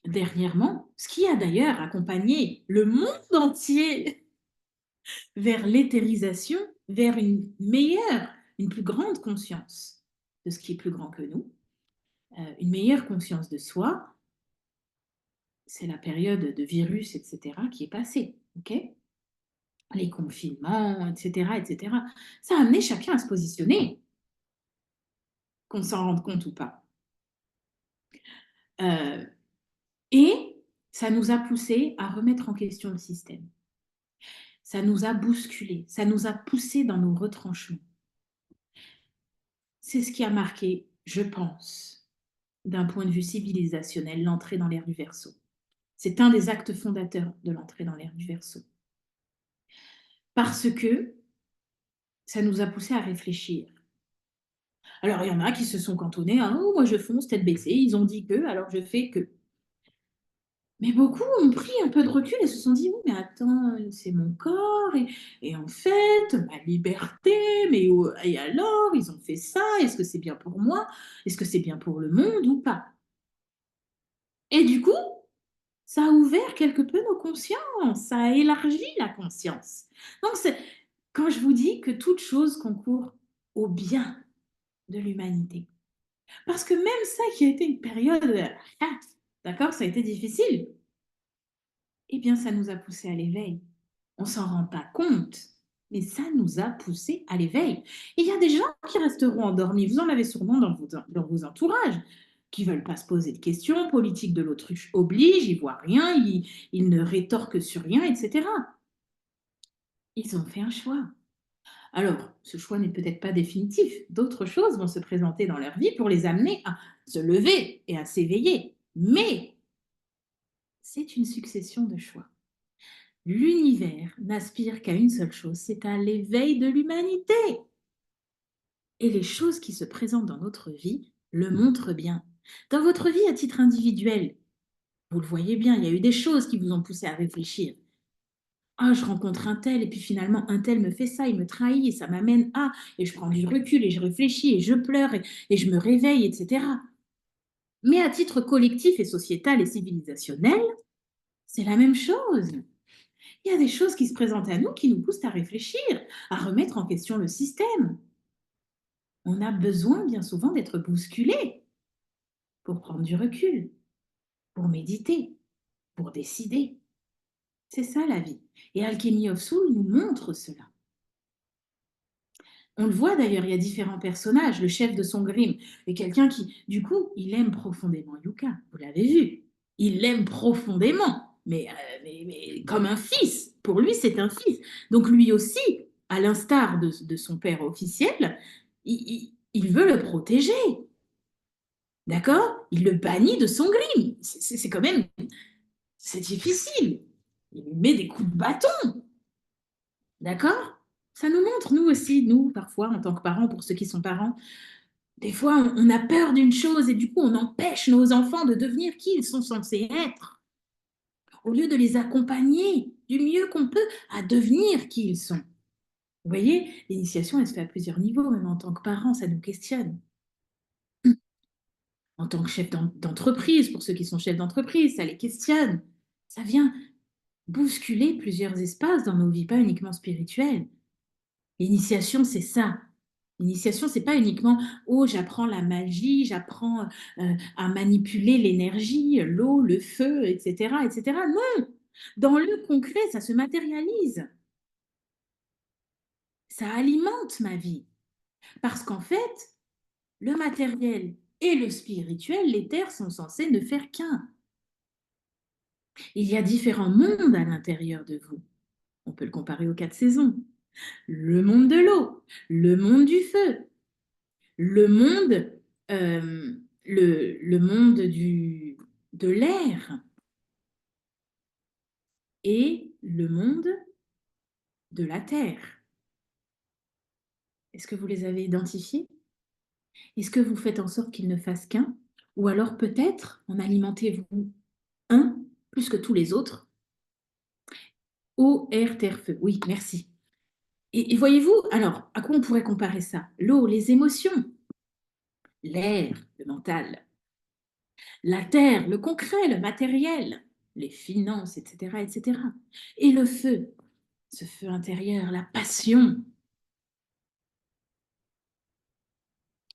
dernièrement, ce qui a d'ailleurs accompagné le monde entier vers l'éthérisation, vers une meilleure, une plus grande conscience de ce qui est plus grand que nous, une meilleure conscience de soi, c'est la période de virus, etc., qui est passée. OK? Les confinements, etc., etc. Ça a amené chacun à se positionner, qu'on s'en rende compte ou pas. Euh, et ça nous a poussé à remettre en question le système. Ça nous a bousculé, ça nous a poussé dans nos retranchements. C'est ce qui a marqué, je pense, d'un point de vue civilisationnel, l'entrée dans l'ère du Verseau. C'est un des actes fondateurs de l'entrée dans l'ère du Verseau. Parce que ça nous a poussé à réfléchir. Alors, il y en a qui se sont cantonnés à oh, moi je fonce tête baissée, ils ont dit que, alors je fais que. Mais beaucoup ont pris un peu de recul et se sont dit oui, mais attends, c'est mon corps, et en fait, ma liberté, mais et alors, ils ont fait ça, est-ce que c'est bien pour moi? Est-ce que c'est bien pour le monde ou pas? Et du coup, Ça a ouvert quelque peu nos consciences, ça a élargi la conscience. Donc, quand je vous dis que toute chose concourt au bien de l'humanité, parce que même ça qui a été une période, ah, d'accord, ça a été difficile, eh bien, ça nous a poussé à l'éveil. On s'en rend pas compte, mais ça nous a poussé à l'éveil. Et il y a des gens qui resteront endormis. Vous en avez sûrement dans vos entourages qui veulent pas se poser de questions. Politique de l'autruche oblige, ils voient rien, ils ne rétorquent sur rien, etc. Ils ont fait un choix. Alors, ce choix n'est peut-être pas définitif. D'autres choses vont se présenter dans leur vie pour les amener à se lever et à s'éveiller. Mais c'est une succession de choix. L'univers n'aspire qu'à une seule chose, c'est à l'éveil de l'humanité. Et les choses qui se présentent dans notre vie le montrent bien. Dans votre vie à titre individuel, vous le voyez bien, il y a eu des choses qui vous ont poussé à réfléchir. Ah, je rencontre un tel, et puis finalement, un tel me fait ça, il me trahit, et ça m'amène à, et je prends du recul, et je réfléchis, et je pleure, et je me réveille, etc. Mais à titre collectif et sociétal et civilisationnel, c'est la même chose. Il y a des choses qui se présentent à nous qui nous poussent à réfléchir, à remettre en question le système. On a besoin bien souvent d'être bousculé pour prendre du recul, pour méditer, pour décider. C'est ça la vie. Et Alchemy of Soul nous montre cela. On le voit d'ailleurs, il y a différents personnages. Le chef de son Grimm est quelqu'un qui, du coup, il aime profondément Yuka. Vous l'avez vu. Il l'aime profondément, mais comme un fils. Pour lui, c'est un fils. Donc lui aussi, à l'instar de son père officiel, il veut le protéger. D'accord? Il le bannit de son Grimm. C'est quand même, c'est difficile. Il lui met des coups de bâton. D'accord? Ça nous montre, nous aussi, nous, parfois, en tant que parents, pour ceux qui sont parents, des fois, on a peur d'une chose et du coup, on empêche nos enfants de devenir qui ils sont censés être, au lieu de les accompagner du mieux qu'on peut à devenir qui ils sont. Vous voyez, l'initiation, elle se fait à plusieurs niveaux, même en tant que parents, ça nous questionne. En tant que chef d'entreprise, pour ceux qui sont chefs d'entreprise, ça les questionne. Ça vient bousculer plusieurs espaces dans nos vies, pas uniquement spirituelles. L'initiation, c'est ça. L'initiation, c'est pas uniquement oh, j'apprends la magie, j'apprends à manipuler l'énergie, l'eau, le feu, etc., etc. Non, dans le concret, ça se matérialise. Ça alimente ma vie. Parce qu'en fait, le matériel et le spirituel, les terres sont censés ne faire qu'un. Il y a différents mondes à l'intérieur de vous. On peut le comparer aux quatre saisons. Le monde de l'eau, le monde du feu, le monde, le monde de l'air et le monde de la terre. Est-ce que vous les avez identifiés? Est-ce que vous faites en sorte qu'ils ne fassent qu'un? Ou alors peut-être en alimentez-vous un plus que tous les autres? Eau, air, terre, feu. Oui, merci. Et voyez-vous, alors, à quoi on pourrait comparer ça? L'eau, les émotions, l'air, le mental, la terre, le concret, le matériel, les finances, etc., etc. Et le feu, ce feu intérieur, la passion,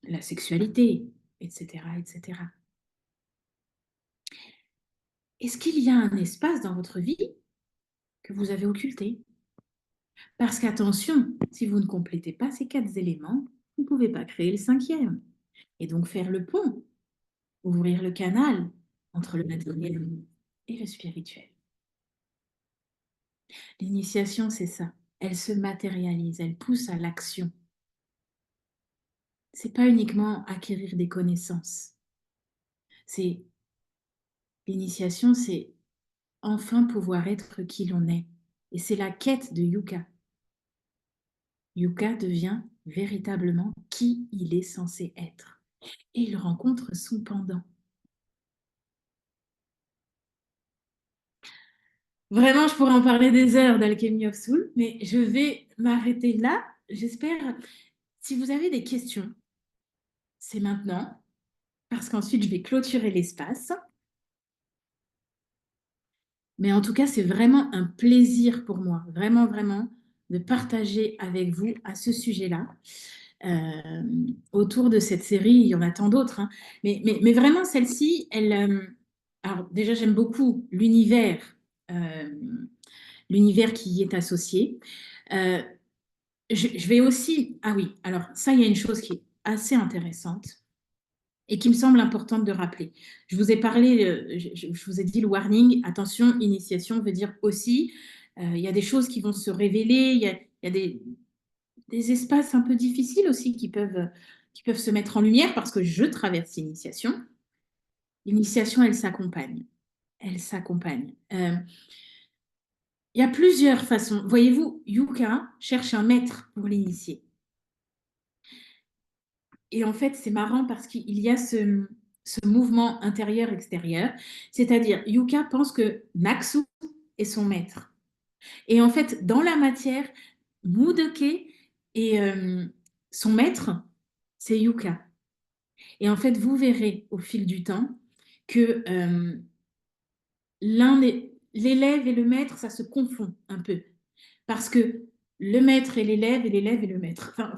la sexualité, etc., etc. Est-ce qu'il y a un espace dans votre vie que vous avez occulté? Parce qu'attention, si vous ne complétez pas ces quatre éléments, vous ne pouvez pas créer le cinquième. Et donc faire le pont, ouvrir le canal entre le matériel et le spirituel. L'initiation, c'est ça. Elle se matérialise, elle pousse à l'action. C'est pas uniquement acquérir des connaissances. C'est l'initiation, c'est enfin pouvoir être qui l'on est. Et c'est la quête de Yuka. Yuka devient véritablement qui il est censé être. Et il rencontre son pendant. Vraiment, je pourrais en parler des heures d'Alchemy of Soul, mais je vais m'arrêter là. J'espère, si vous avez des questions, c'est maintenant, parce qu'ensuite je vais clôturer l'espace. Mais en tout cas, c'est vraiment un plaisir pour moi, vraiment, vraiment, de partager avec vous à ce sujet-là. Euh, Autour de cette série, il y en a tant d'autres, hein. Mais vraiment, celle-ci, alors déjà, j'aime beaucoup euh, l'univers qui y est associé. Euh, je vais aussi... Ah oui, alors ça, il y a une chose qui est assez intéressante et qui me semble importante de rappeler. Je vous ai parlé, je vous ai dit le warning, attention, initiation veut dire aussi, il y a des choses qui vont se révéler, il y a des espaces un peu difficiles aussi qui peuvent se mettre en lumière parce que je traverse l'initiation. L'initiation, elle s'accompagne. Elle s'accompagne. Il y a plusieurs façons. Voyez-vous, Yuka cherche un maître pour l'initier. Et en fait, c'est marrant parce qu'il y a ce mouvement intérieur-extérieur. C'est-à-dire, Yuka pense que Naksu est son maître. Et en fait, dans la matière, Mudoke est son maître, c'est Yuka. Et en fait, vous verrez au fil du temps que l'élève et le maître, ça se confond un peu. Parce que le maître et l'élève et le maître. Enfin,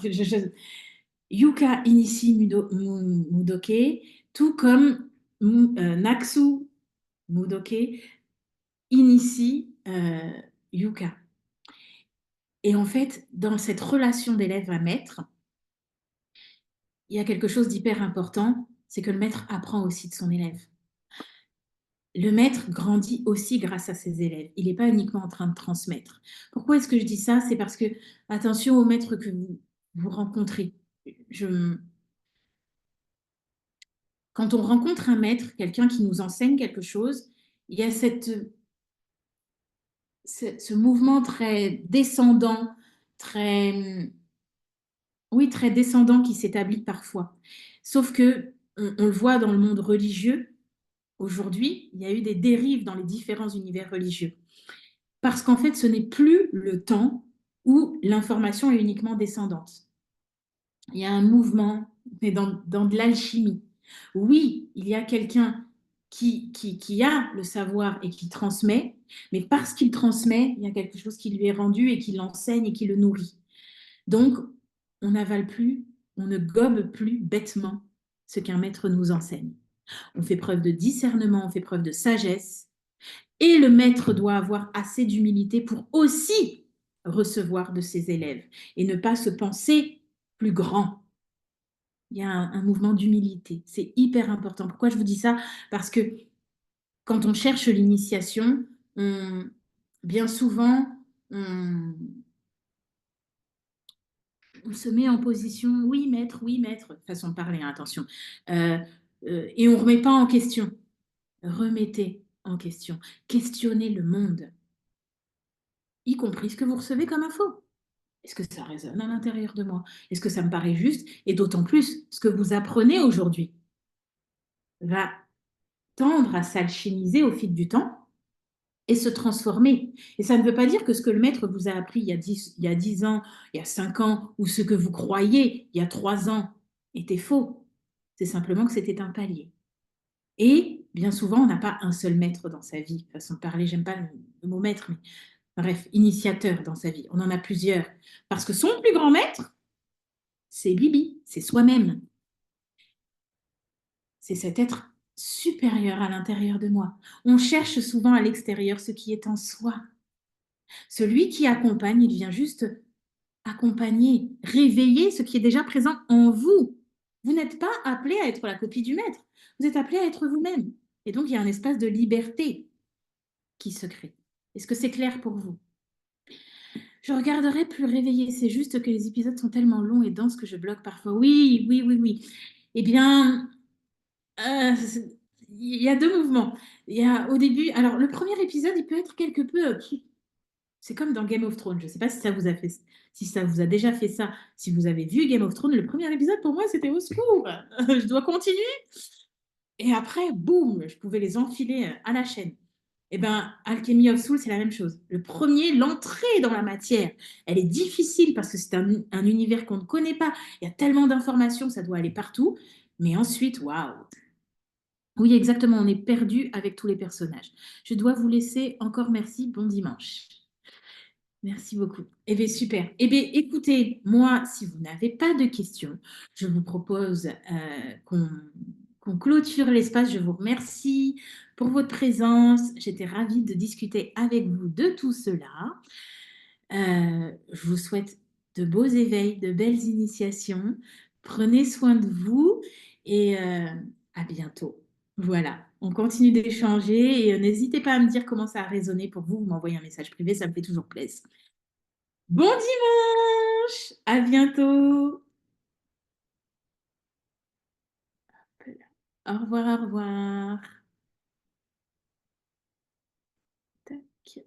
Yuka initie Mudoke, tout comme Naksu Mudoke initie Yuka. Et en fait, dans cette relation d'élève à maître, il y a quelque chose d'hyper important, c'est que le maître apprend aussi de son élève. Le maître grandit aussi grâce à ses élèves. Il n'est pas uniquement en train de transmettre. Pourquoi est-ce que je dis ça? C'est parce que, attention au maître que vous rencontrez. Je, Quand on rencontre un maître, quelqu'un qui nous enseigne quelque chose, il y a ce mouvement très descendant, très, oui, très descendant qui s'établit parfois. Sauf que on le voit dans le monde religieux, aujourd'hui, il y a eu des dérives dans les différents univers religieux. Parce qu'en fait, ce n'est plus le temps où l'information est uniquement descendante. Il y a un mouvement, mais dans de l'alchimie. Oui, il y a quelqu'un qui a le savoir et qui transmet, mais parce qu'il transmet, il y a quelque chose qui lui est rendu et qui l'enseigne et qui le nourrit. Donc, on n'avale plus, on ne gobe plus bêtement ce qu'un maître nous enseigne. On fait preuve de discernement, on fait preuve de sagesse, et le maître doit avoir assez d'humilité pour aussi recevoir de ses élèves et ne pas se penser plus grand. Il y a un mouvement d'humilité. C'est hyper important. Pourquoi je vous dis ça? Parce que quand on cherche l'initiation, bien souvent, on, on se met en position oui, maître, façon de parler, hein, attention. Euh, et on ne remet pas en question. Remettez en question. Questionnez le monde, y compris ce que vous recevez comme info. Est-ce que ça résonne à l'intérieur de moi? Est-ce que ça me paraît juste? Et d'autant plus, ce que vous apprenez aujourd'hui va tendre à s'alchimiser au fil du temps et se transformer. Et ça ne veut pas dire que ce que le maître vous a appris il y a 10 ans, il y a 5 ans, ou ce que vous croyez il y a 3 ans était faux. C'est simplement que c'était un palier. Et bien souvent, on n'a pas un seul maître dans sa vie. Façon de parler, j'aime pas le mot maître, mais bref, initiateur dans sa vie. On en a plusieurs. Parce que son plus grand maître, c'est Bibi, c'est soi-même. C'est cet être supérieur à l'intérieur de moi. On cherche souvent à l'extérieur ce qui est en soi. Celui qui accompagne, il vient juste accompagner, réveiller ce qui est déjà présent en vous. Vous n'êtes pas appelé à être la copie du maître. Vous êtes appelé à être vous-même. Et donc, il y a un espace de liberté qui se crée. Est-ce que c'est clair pour vous? Je regarderai plus réveillée. C'est juste que les épisodes sont tellement longs et denses que je bloque parfois. Oui, oui, oui, oui. Eh bien, Euh, il y a deux mouvements. Il y a au début, alors le premier épisode, il peut être quelque peu, c'est comme dans Game of Thrones. Je ne sais pas si ça vous a fait, si ça vous a déjà fait ça, si vous avez vu Game of Thrones. Le premier épisode pour moi, c'était au secours. Je dois continuer. Et après, boum, je pouvais les enfiler à la chaîne. Eh ben, Alchemy of Soul, c'est la même chose. Le premier, l'entrée dans la matière, elle est difficile parce que c'est un univers qu'on ne connaît pas. Il y a tellement d'informations, ça doit aller partout. Mais ensuite, waouh, Oui, exactement, on est perdu avec tous les personnages. Je dois vous laisser. Encore merci. Bon dimanche. Merci beaucoup. Eh bien, super. Eh bien, écoutez, moi, si vous n'avez pas de questions, je vous propose qu'on clôture l'espace. Je vous remercie pour votre présence. J'étais ravie de discuter avec vous de tout cela. Je vous souhaite de beaux éveils, de belles initiations. Prenez soin de vous et à bientôt. Voilà, on continue d'échanger et n'hésitez pas à me dire comment ça a résonné pour vous. Vous m'envoyez un message privé, ça me fait toujours plaisir. Bon dimanche! À bientôt! Au revoir, au revoir. Tac.